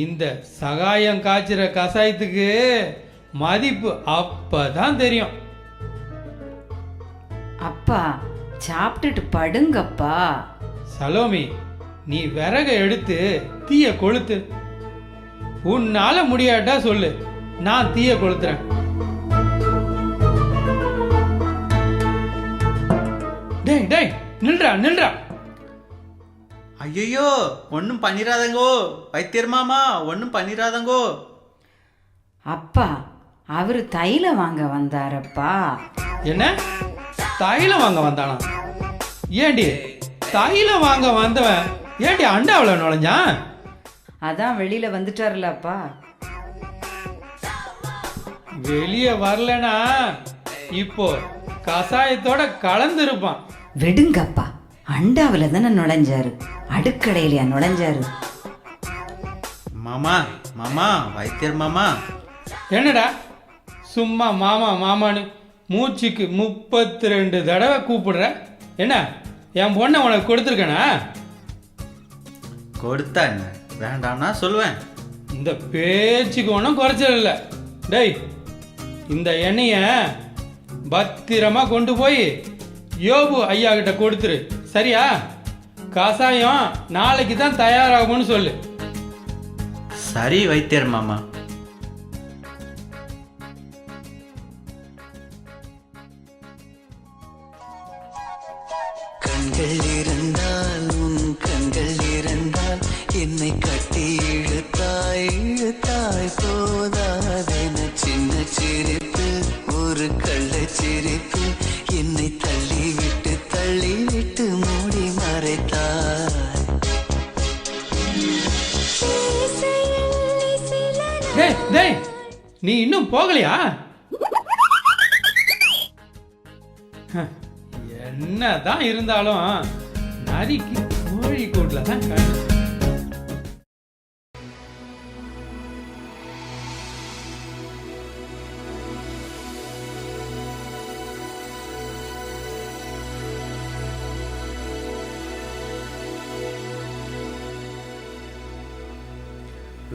இந்த சகாயம் காய்ச்சிற கசாயத்துக்கு மதிப்பு அப்பதான் தெரியும். அப்பா சாப்பிட்டுட்டு படுங்கப்பா. சலோமி, நீ விறகை எடுத்து தீய கொளுத்து. உன்னால முடியாட்டா சொல்லு, நான் தீய கொளுத்துறேன். டேய் டேய், நில்றா நில்றா. ஐயோ, ஒன்றும் பண்ணிராதங்கோ வைத்தியர் மாமா, ஒன்றும் பண்ணிராதங்கோ. அப்பா அவரு தைலம் வாங்க வந்தாரப்பா. என்ன தைலம் வாங்க வந்தானா? ஏண்டி தைலம் வாங்க வந்தவன் ஏண்டி அண்டாவில் நுழைஞ்சான்? அதான் வெளியில வந்துட்டார்லப்பா. வெளியே வரலனா இப்போ கசாயத்தோட கலந்து இருப்பான். விடுங்கப்பா, அண்டாவில் தானே நுழைஞ்சாரு, அடுக்கடையிலையா நுழைஞ்சாரு? மாமா மாமா, வைத்தியர் மாமா. என்னடா சும்மா மாமா மாமான்னு மூச்சுக்கு 32 தடவை கூப்பிடுற? என்ன என் பொண்ணை உனக்கு கொடுத்துருக்கேனா? கொடுத்தா என்ன, வேண்டாம்னா சொல்லுவேன். இந்த பேச்சுக்கு ஒன்றும் குறைச்சல் இல்லை. டேய், இந்த எண்ணெய பத்திரமா கொண்டு போய் யோபு ஐயா கிட்ட கொடுத்துரு, சரியா? கசாயம் நாளைக்கு தான் தயாராகும்னு சொல்லு. சரி வைத்தியர் மாமா. கண்கள் இருந்தால், உன் கண்கள் இருந்தால் என்னை கட்டி இழுத்தாய் இழுத்தாய் போதாதென சின்ன சிரிப்பு, ஒரு கள்ள சிரிப்பு என்னை தள்ளிவிட்டு மூடி மறைத்தாய். டேய் டேய், நீ இன்னும் போகலையா? என்னதான் இருந்தாலும் நரிக்கு கோழி கூட்டில் தான் கண்டு.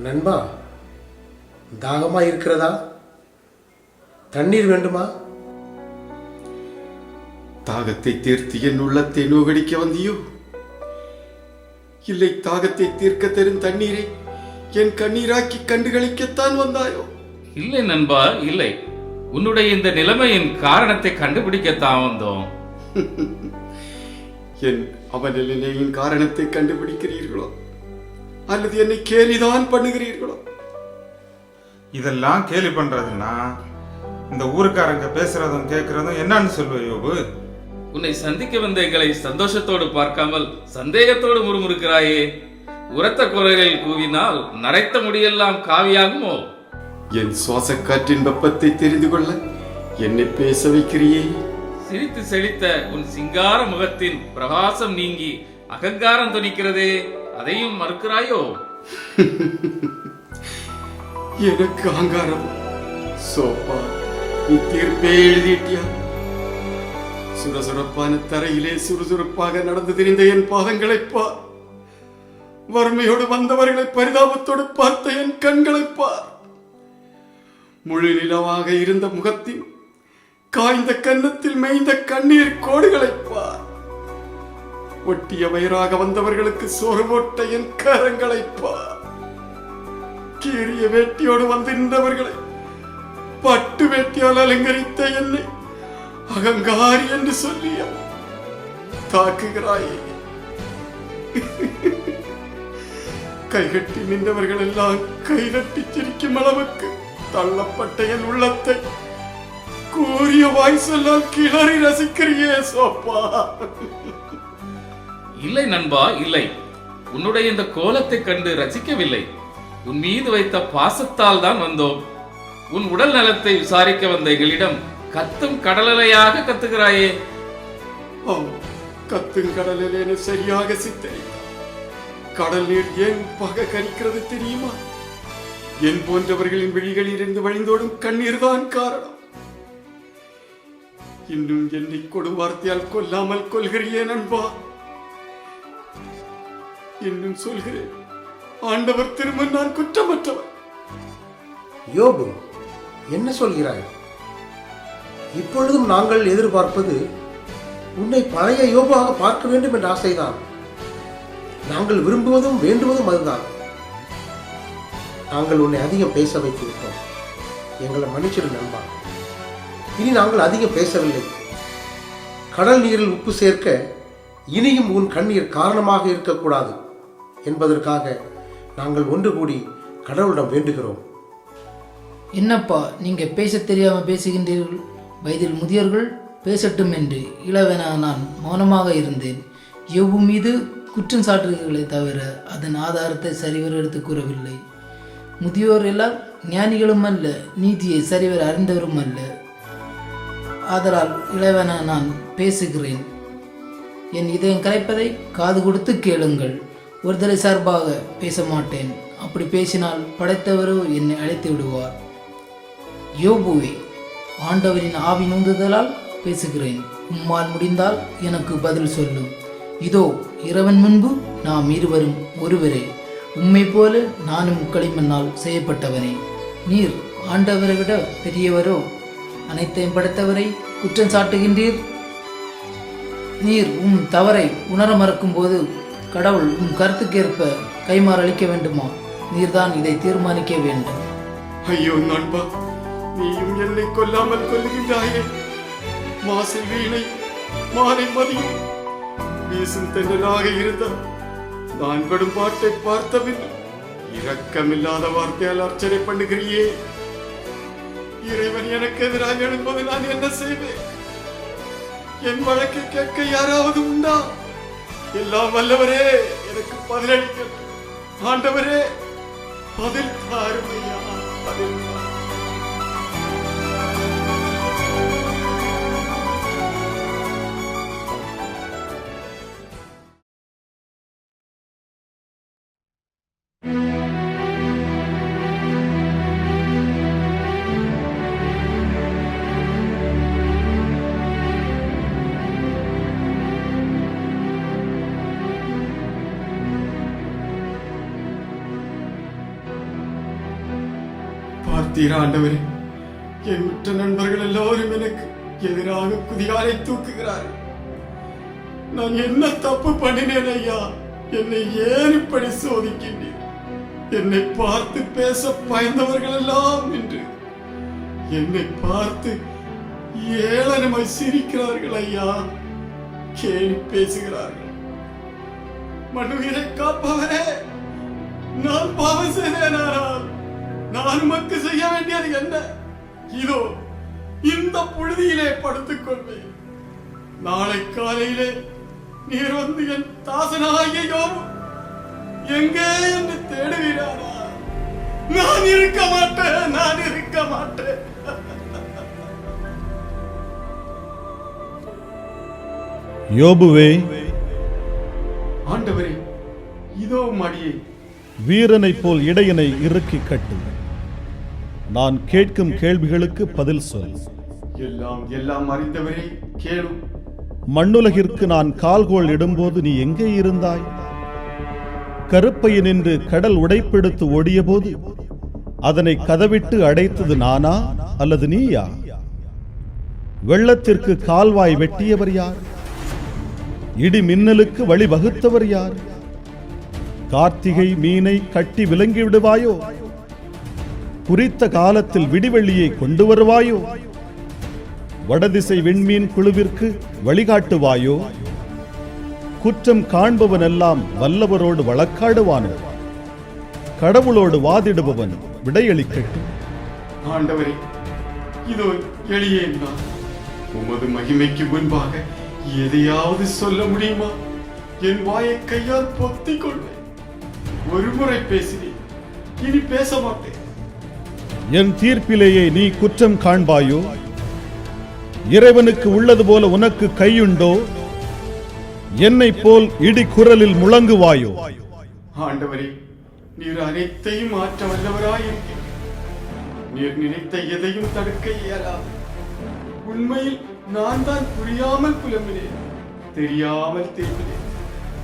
நண்பா, தாகமா இருக்கிறதா? தண்ணீர் வேண்டுமா? தாகத்தை தீர்த்து என் உள்ளத்தை நோகடிக்க வந்தியோ? இல்லை, தாகத்தை தீர்க்க தரும் தண்ணீரை என் கண்ணீராக்கி கண்டுகளிக்கத்தான் வந்தாயோ? இல்லை நண்பா, இல்லை. உன்னுடைய இந்த நிலைமையின் காரணத்தை கண்டுபிடிக்கத்தான் வந்தோம். என் அவநிலையின் காரணத்தை கண்டுபிடிக்கிறீர்களோ அல்லது என்னை கேலிதான் பண்ணுகிறீர்களோ? இதெல்லாம் கேலி பண்றதுன்னா இந்த ஊருக்காரங்க பேசுறதும் கேட்கறதும் என்னன்னு சொல்லுவ யோபு? உன்னை சந்திக்க வந்த எங்களை சந்தோஷத்தோடு பார்க்காமல் சந்தேகத்தோடு முறுமுறுக்கிறாயே. உரத்த குரலில் கூவினால் நரைத்த முடியெல்லாம் காவியாகுமோ? என் சுவாச காற்றின் வெப்பத்தை தெரிந்து கொள்ள என்னை பேச வைக்கிறியே. சிரித்து செழித்த உன் சிங்கார முகத்தின் பிரகாசம் நீங்கி அகங்காரம் துணிக்கிறதே, அதையும் மறுக்கிறாயோ? எனக்கு அகங்காரம்? சோப்பா, நீ தீர்ப்பே எழுதிட்டியா? சுரசுரப்பான தரையிலே சுறுசுறுப்பாக நடந்து திரிந்த என் பாதங்களைப் பார். வறுமையோடு வந்தவர்களை பரிதாபத்தோடு பார்த்த என் கண்களைப் பார். முழு நிலவாக இருந்த முகத்தின் காய்ந்த கன்னத்தில் மேய்ந்த கண்ணீர் கோடுகளைப் பார். ஒட்டிய வயிறாக வந்தவர்களுக்கு சோறு போட்ட என் கரங்களைப் பார். கீறிய வேட்டியோடு வந்திருந்தவர்களை பட்டு வேட்டியால் அலங்கரித்த என்னை அகங்காரி என்று சொல்லிய தாக்குகிறாயே. கைகட்டி நின்றவர்கள் எல்லாம் கைகட்டி சிரிக்கும் அளவுக்கு தள்ளப்பட்ட என் உள்ளத்தை கூறிய வாய் சொல்லால் கிளறி ரசிக்கிறியே சோப்பா. இல்லை நண்பா, இல்லை. உன்னுடைய இந்த கோலத்தை கண்டு ரசிக்கவில்லை. உன் மீது வைத்த பாசத்தால் தான் வந்தோம். உன் உடல் நலத்தை விசாரிக்க வந்த எங்களிடம் கத்தும் கடலலையாக கத்துகிறாயே. கத்தும் கடலிலே சரியாக சித்தரித்தார். கடல் நீர் ஏன் உப்பாக கரிக்கிறது தெரியுமா? என் போன்றவர்களின் விழிகளில் இருந்து வழிந்தோடும் கண்ணீர் தான் காரணம். இன்னும் என்னை கொடும் வார்த்தையால் கொல்லாமல் கொள்கிறியே நண்பா. இன்னும் சொல்கிறேன், ஆண்டவர் திரும்ப நான் குற்றமற்றவர். யோபு, என்ன சொல்கிறாய்? இப்பொழுதும் நாங்கள் எதிர்பார்ப்பது உன்னை பழைய யோபாக பார்க்க வேண்டும் என்ற ஆசைதான். நாங்கள் விரும்புவதும் வேண்டுவதும் அதுதான். நாங்கள் உன்னை அதிகம் பேச வைத்து விட்டோம். எங்களை மன்னிச்சிடு நண்பா. இனி நாங்கள் அதிகம் பேசவில்லை. கடல் நீரில் உப்பு சேர்க்க இனியும் உன் கண்ணீர் காரணமாக இருக்கக்கூடாது என்பதற்காக நாங்கள் ஒன்று கூடி கடவுளிடம் வேண்டுகிறோம். என்னப்பா நீங்க பேச தெரியாம பேசுகின்றீர்கள்? வயதில் முதியோர்கள் பேசட்டும் என்று இளவனாக நான் மௌனமாக இருந்தேன். யோபு மீது குற்றம் சாட்டுகளை தவிர அதன் ஆதாரத்தை சரிவர எடுத்து கூறவில்லை. முதியோர் எல்லாம் ஞானிகளும் அல்ல, நீதியை சரிவர அறிந்தவரும் அல்ல. ஆதலால் இளவனாக நான் பேசுகிறேன். என் இதயம் கரைப்பதை காது கொடுத்து கேளுங்கள். ஒருதலை சார்பாக பேச மாட்டேன். அப்படி பேசினால் படைத்தவரோ என்னை அழைத்து விடுவார். யோபுவே, ஆண்டவரின் ஆவி நோந்துதலால் பேசுகிறேன். உம்மால் முடிந்தால் எனக்கு பதில் சொல்லும். இதோ இறைவன் முன்பு நாம் இருவரும் ஒருவரே. உம்மை போல நானும் களிமண்ணால் செய்யப்பட்டவனே. நீர் ஆண்டவரை விட பெரியவரோ? அனைத்தையும் படைத்தவரை குற்றம் சாட்டுகின்றீர். நீர் உம் தவறை உணர மறக்கும் போது கடவுள் உம் கருத்துக்கேற்ப கைமாறு அளிக்க வேண்டுமா? நீர்தான் இதை தீர்மானிக்க வேண்டும். ஐயோ நண்பா, நீயும் என்னை கொல்லாமல் கொல்லுகின்றாயே. மாசில் வீணை மாலை மதியும் வீசும் தென்றலாக இருந்தால் நான் படும் பாட்டை பார்த்தவில்லை. இரக்கமில்லாத வார்த்தையால் அர்ச்சனை பண்ணுகிறியே. இறைவன் எனக்கு எதிராக எழும்போது நான் என்ன செய்வேன்? என் வழக்கை கேட்க யாராவது உண்டா? எல்லாம் வல்லவரே, எனக்கு பதிலளிக்க. ஆண்டவரே, பதில் தாருமையா, பதில் தாரு. பார்த்தீரா ஆண்டவரே, என் உற்ற நண்பர்கள் எல்லோரும் எனக்கு எதிராக குதிகாலை தூக்குகிறார்கள். நான் என்ன தப்பு பண்ணினேன் ஐயா? என்னை ஏன் இப்படி சோதிக்கின்றீர்? என்னை பார்த்து பேச பயந்தவர்கள் எல்லாம் இன்று என்னை பார்த்து ஏளனமாய் சிரிக்கிறார்கள் ஐயா, கேலி பேசுகிறார்கள். மனுவினை காப்பவரே, நான் பாவம் செய்தேனானால் நான் உமக்கு செய்ய வேண்டியது என்ன? இதோ இந்த புழுதியிலே படுத்துக் கொள்வேன். நாளை காலையிலே நீர் வந்து என் தாசனாகிய யோபு எங்கே என்று தேடுவீரானா? நான் இருக்க மாட்டேன், நான் இருக்க மாட்டேன். யோபுவே, ஆண்டவரே, இதோ மடியே. வீரனைப் போல் இடையனை இறுக்கி கட்டு. நான் கேட்கும் கேள்விகளுக்கு பதில் சொல். எல்லாம் அறிந்தவரே, கேளும். மண்ணுலகிற்கு நான் கால்கோள் இடும்போது நீ எங்கே இருந்தாய்? கருப்பையனின்று கடல் உடைப்பெடுத்து ஓடிய போது அதனை கதவிட்டு அடைத்தது நானா அல்லது நீயா? வெள்ளத்திற்கு கால்வாய் வெட்டியவர் யார்? இடி மின்னலுக்கு வழி வகுத்தவர் யார்? கார்த்திகை மீனை கட்டி விலங்கி விடுவாயோ? குறித்த காலத்தில் விடிவெள்ளியை கொண்டு வருவாயோ? வடதிசை விண்மீன் குழுவிற்கு வழிகாட்டுவாயோ? குற்றம் காண்பவன் எல்லாம் வல்லவரோடு வழக்காடுவானோ? கடவுளோடு வாதிடுபவன் விடையளிக்கட்டும். ஆண்டவரே, இதோ எளியேன் நான். உமது மகிமைக்கு முன்பாக எதையாவது சொல்ல முடியுமா? என் வாயை கையால் பொத்திக் கொள்வேன். ஒருமுறை பேசினேன், இனி பேச மாட்டேன். என் தீர்ப்பிலேயே நீ குற்றம் காண்பாயோ? இறைவனுக்கு உள்ளது போல உனக்கு கையுண்டோ? என்னை போல் இடி குரலில் முழங்குவாயோ? ஆண்டவரே, நீர் அனைத்தையும் மாற்ற வல்லவராயிருக்கிறீர். நீர் நினைத்த எதையும் தடுக்க இயலாது. உண்மையில் நான் தான் புரியாமல் புலம்பினேன், தெரியாமல் தேம்பினேன்.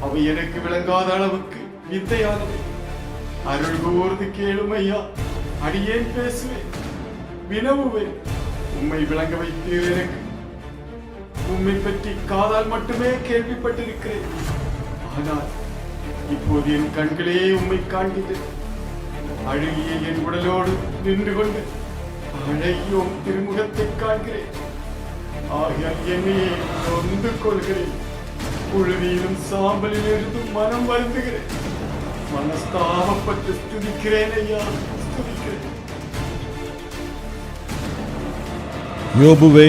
அவை எனக்கு விளங்காத அளவுக்கு விந்தையானவை. அருள் கூர்ந்து கேளும் ஐயா, அடியேன் பேசுவேன், வினவுவேன். உம்மை விளங்க வைத்தீர் எனக்கு. உம்மை பற்றி காதால் மட்டுமே கேள்விப்பட்டிருக்கிறேன். ஆனால் இப்போது என் கண்களே உம்மை காண்கின்றன. அழகிய என் உடலோடு நின்று கொண்டு அழகிய உம் திருமுகத்தை காண்கிறேன். ஆகியால் என்னையே நொந்து கொள்கிறேன். புழுதியிலும் சாம்பலில் இருந்து மனம் வருந்துகிறேன். மனஸ்தாபப்பட்டு ஸ்துதிக்கிறேன் ஐயா, ஸ்துதிக்கிறேன். யோபுவே,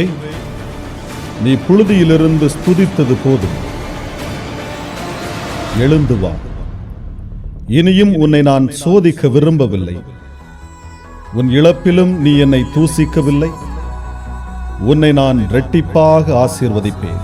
நீ புழுதியிலிருந்து ஸ்துதித்தது போதும். எழுந்து வா. இனியும் உன்னை நான் சோதிக்க விரும்பவில்லை. உன் இழப்பிலும் நீ என்னை தூசிக்கவில்லை. உன்னை நான் இரட்டிப்பாக ஆசீர்வதிப்பேன்.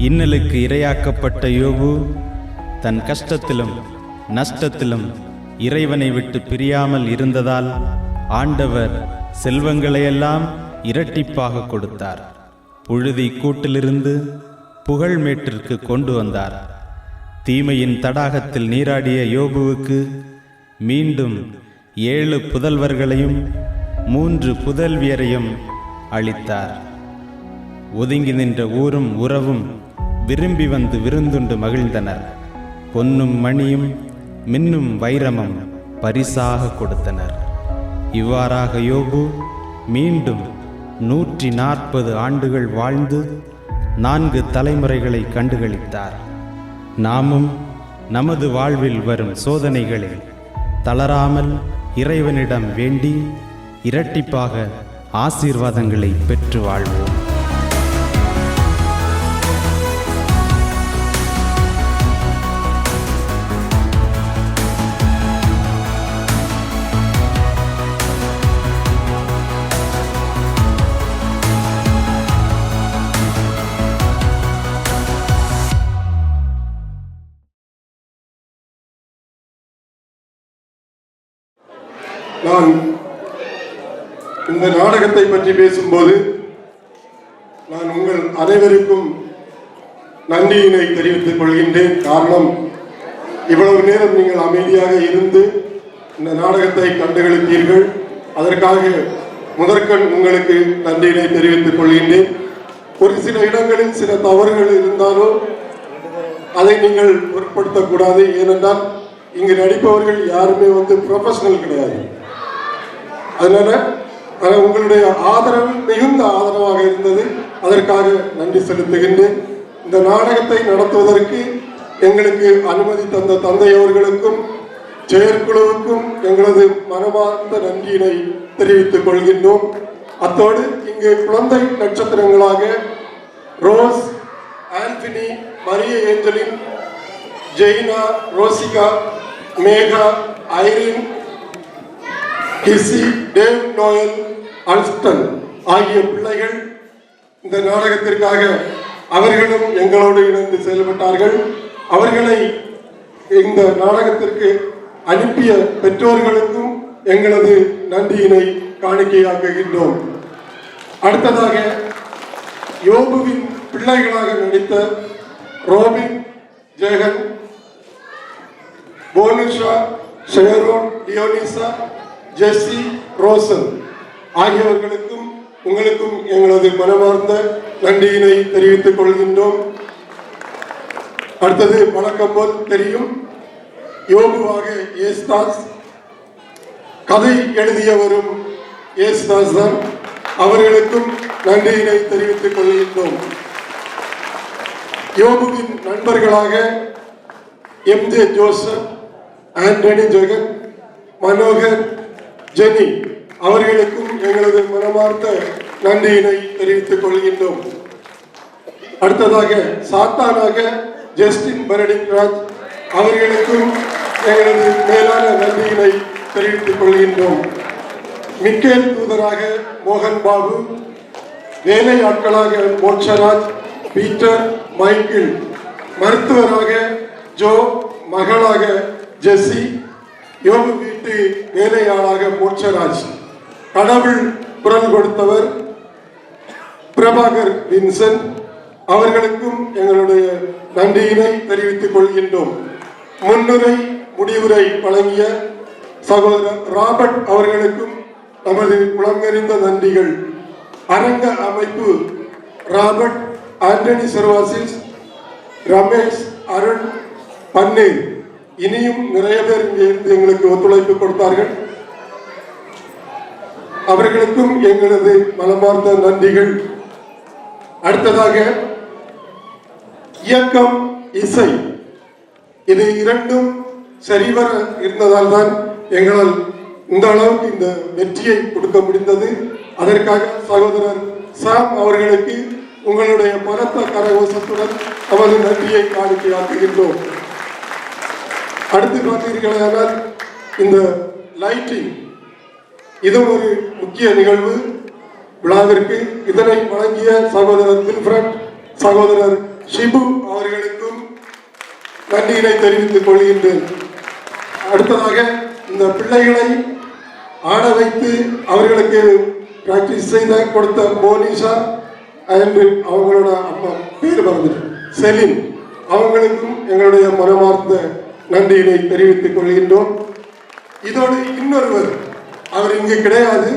இன்னலுக்கு இரையாக்கப்பட்ட யோபு தன் கஷ்டத்திலும் நஷ்டத்திலும் இறைவனை விட்டு பிரியாமல் இருந்ததால் ஆண்டவர் செல்வங்களையெல்லாம் இரட்டிப்பாக கொடுத்தார். புழுதி கூட்டிலிருந்து புகழ்மேட்டிற்கு கொண்டு வந்தார். தீமையின் தடாகத்தில் நீராடிய யோபுவுக்கு மீண்டும் 7 புதல்வர்களையும் 3 புதல்வியரையும் அளித்தார். ஒதுங்கி நின்ற ஊரும் உறவும் விரும்பி வந்து விருந்துண்டு மகிழ்ந்தனர். பொன்னும் மணியும் மின்னும் வைரமும் பரிசாக கொடுத்தனர். இவ்வாறாக யோபு மீண்டும் 140 ஆண்டுகள் வாழ்ந்து 4 தலைமுறைகளை கண்டுகளித்தார். நாமும் நமது வாழ்வில் வரும் சோதனைகளில் தளராமல் இறைவனிடம் வேண்டி இரட்டிப்பாக ஆசீர்வாதங்களை பெற்று வாழ்வோம். நான் இந்த நாடகத்தை பற்றி பேசும்போது நான் உங்கள் அனைவருக்கும் நன்றியினை தெரிவித்துக் கொள்கின்றேன். காரணம், இவ்வளவு நேரம் நீங்கள் அமைதியாக இருந்து இந்த நாடகத்தை கண்டுகளித்தீர்கள். அதற்காக முதற்கண் உங்களுக்கு நன்றியினை தெரிவித்துக் கொள்கின்றேன். ஒரு சில இடங்களில் சில தவறுகள் இருந்தாலும் அதை நீங்கள் பொருட்படுத்தக்கூடாது. ஏனென்றால் இங்கு நடிப்பவர்கள் யாருமே ப்ரொஃபஷனல் கிடையாது. அதனால உங்களுடைய ஆதரவு மிகுந்த ஆதரவாக இருந்தது. அதற்காக நன்றி செலுத்துகின்றேன். இந்த நாடகத்தை நடத்துவதற்கு எங்களுக்கு அனுமதி தந்த தந்தை அவர்களுக்கும் செயற்குழுவுக்கும் எங்களது மனமார்ந்த நன்றியினை தெரிவித்துக் கொள்கின்றோம். அத்தோடு இங்கு குழந்தை நட்சத்திரங்களாக Rose, Antony, Maria Angeline, Jaina, Rosika, Megha, Irene, கிசி, டேவ் நோயல், அல்ஸ்டன் ஆகிய பிள்ளைகள் இந்த நாடகத்திற்காக அவர்களும் எங்களோடு இணைந்து செயல்பட்டார்கள். அவர்களை இந்த நாடகத்திற்கு அனுப்பிய பெற்றோர்களுக்கும் எங்களது நன்றியினை காணிக்கையாக்குகின்றோம். அடுத்ததாக யோபுவின் பிள்ளைகளாக நடித்த ரோபின், ஜெகன், போனுஷா, ஷெரோன், டியோனிசா, ஜெஸ்ஸி, ரோசன் ஆகியவர்களுக்கும் உங்களுக்கும் எங்களது மனமார்ந்த நன்றியினை தெரிவித்துக் கொள்கின்றோம். அடுத்தது வழக்கம் போல் தெரியும், யோபுவாக ஏஸ்தாஸ், கதை எழுதியவரும் ஏஸ்தாஸ் தான். அவர்களுக்கும் நன்றியினை தெரிவித்துக் கொள்கின்றோம். யோபுவின் நண்பர்களாக MJ Joseph, Antony Jagan, Manohar, Jenny அவர்களுக்கும் எங்களது மனமார்ந்த நன்றியினை தெரிவித்துக் கொள்கின்றோம். அடுத்ததாக சாத்தானாக ஜஸ்டின் பெனடிக்ட் ராஜ் அவர்களுக்கும் எங்களது மேலான நன்றியினை தெரிவித்துக் கொள்கின்றோம். மிக்கேல் தூதராக மோகன் பாபு, வேலை ஆட்களாக மோட்சராஜ், பீட்டர், மைக்கேல், மருத்துவராக ஜோ, மகளாக ஜெஸ்ஸி, யோபு வீட்டு வேலையாளாக மோட்சராஜ், கடவுள் குரல் கொடுத்தவர் பிரபாகர் வின்சென்ட் அவர்களுக்கும் எங்களுடைய நன்றியினை தெரிவித்துக் கொள்கின்றோம். முன்னுரை முடிவுரை வழங்கிய சகோதரர் ராபர்ட் அவர்களுக்கும் நமது குளங்கறிந்த நன்றிகள். அரங்க அமைப்பு ராபர்ட், ஆண்டனி சர்வாசிஸ், ரமேஷ், அருண், பன்னீர், இனியும் நிறைய பேர் இங்கே இருந்து எங்களுக்கு ஒத்துழைப்பு கொடுத்தார்கள். அவர்களுக்கும் எங்களது மனமார்ந்த நன்றிகள். அடுத்ததாக இயக்கம், இசை, இது இரண்டும் சரிவர இருந்ததால் தான் எங்களால் இந்த அளவுக்கு இந்த வெற்றியை கொடுக்க முடிந்தது. அதற்காக சகோதரர் சாம் அவர்களுக்கு உங்களுடைய பலத்த கரகோஷத்துடன் நமது நன்றியை காணிக்கையாக்குகின்றோம். அடுத்து பார்த்தீர்களானால் இந்த லைட்டிங், இது ஒரு முக்கிய நிகழ்வு விழாவிற்கு. இதனை வழங்கிய சகோதரர் தில்ஃப்ரட், சகோதரர் ஷிபு அவர்களுக்கும் நன்றியினை தெரிவித்துக் கொள்கின்றேன். அடுத்ததாக இந்த பிள்ளைகளை ஆட வைத்து அவர்களுக்கு பிராக்டிஸ் செய்த கொடுத்த மோனிஷா என்று அவங்களோட அம்மா பேர் மறந்துட்டு செலின் அவங்களுக்கும் எங்களுடைய மனமார்ந்த நன்றியினை தெரிவித்துக் கொள்கின்றோம். இதோடு இன்னொருவர், அவர் இங்கு கிடையாது,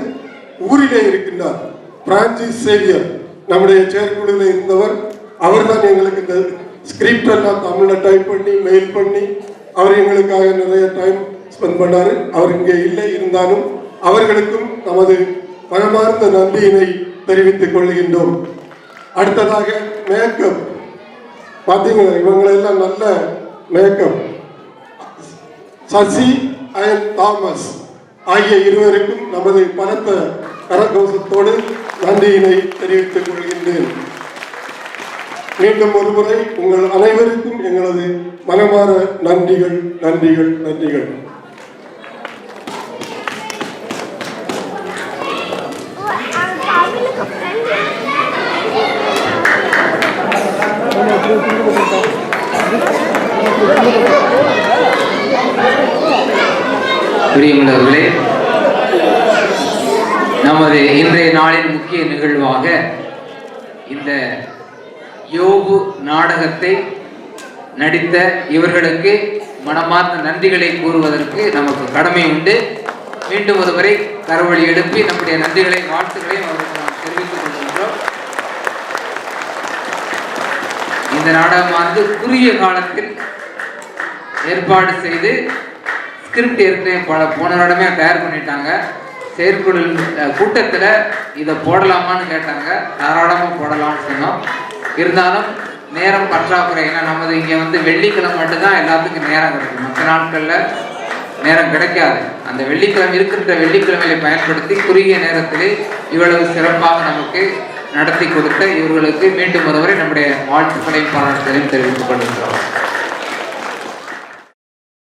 ஊரிலே இருக்கின்றார், பிரான்சிஸ் சேவியர், நம்முடைய செயற்குழுவில் இருந்தவர். அவர் தான் எங்களுக்கு இந்த ஸ்கிரிப்ட் எல்லாம் தமிழில் டைப் பண்ணி மெயில் பண்ணி அவர் எங்களுக்காக நிறைய டைம் ஸ்பெண்ட் பண்ணார். அவர் இங்கே இல்லை, இருந்தாலும் அவர்களுக்கும் நமது மனமார்ந்த நன்றியினை தெரிவித்துக் கொள்கின்றோம். அடுத்ததாக மேக்கப், பார்த்தீங்களா இவங்களெல்லாம் நல்ல மேக்கப், சசி அண்ட் தாமஸ் ஆகிய இருவருக்கும் நமது பலத்த கரகோஷத்தோடு நன்றியினை தெரிவித்துக் கொள்கின்றேன். மீண்டும் ஒருமுறை உங்கள் அனைவருக்கும் எங்களது மனமார நன்றிகள், நன்றிகள், நன்றிகள். பிரியமுள்ளவர்களே, நமது இன்றைய நாளின் முக்கிய நிகழ்வாக இந்த யோபு நாடகத்தை நடித்த இவர்களுக்கு மனமார்ந்த நன்றிகளை கூறுவதற்கு நமக்கு கடமை உண்டு. மீண்டும் ஒருமுறை கரவொலி எழுப்பி நம்முடைய நன்றிகளை, வாழ்த்துக்களையும் அவருக்கு நாம் தெரிவித்துக் கொள்கின்றோம். இந்த நாடகமானது குறுகிய காலத்தில் ஏற்பாடு செய்து ஸ்கிரிப்ட் ஏற்கனவே போன வருடமே தயார் பண்ணிட்டாங்க. செயற்குழு கூட்டத்தில் இதை போடலாமான்னு கேட்டாங்க. தாராளமாக போடலாம்னு சொன்னோம். இருந்தாலும் நேரம் பற்றாக்குறை. ஏன்னா நமது இங்கே வந்து வெள்ளிக்கிழமை மட்டும்தான் எல்லாத்துக்கும் நேரம் கிடைக்கும். மற்ற நாட்களில் நேரம் கிடைக்காது. அந்த வெள்ளிக்கிழமை இருக்கின்ற வெள்ளிக்கிழமையை பயன்படுத்தி குறுகிய நேரத்திலே இவ்வளவு சிறப்பாக நமக்கு நடத்தி கொடுத்த இவர்களுக்கு மீண்டும் ஒருவரை நம்முடைய வாழ்த்துக்களையும் பாராட்டுகளையும் தெரிவித்துக் கொள்கிறோம்.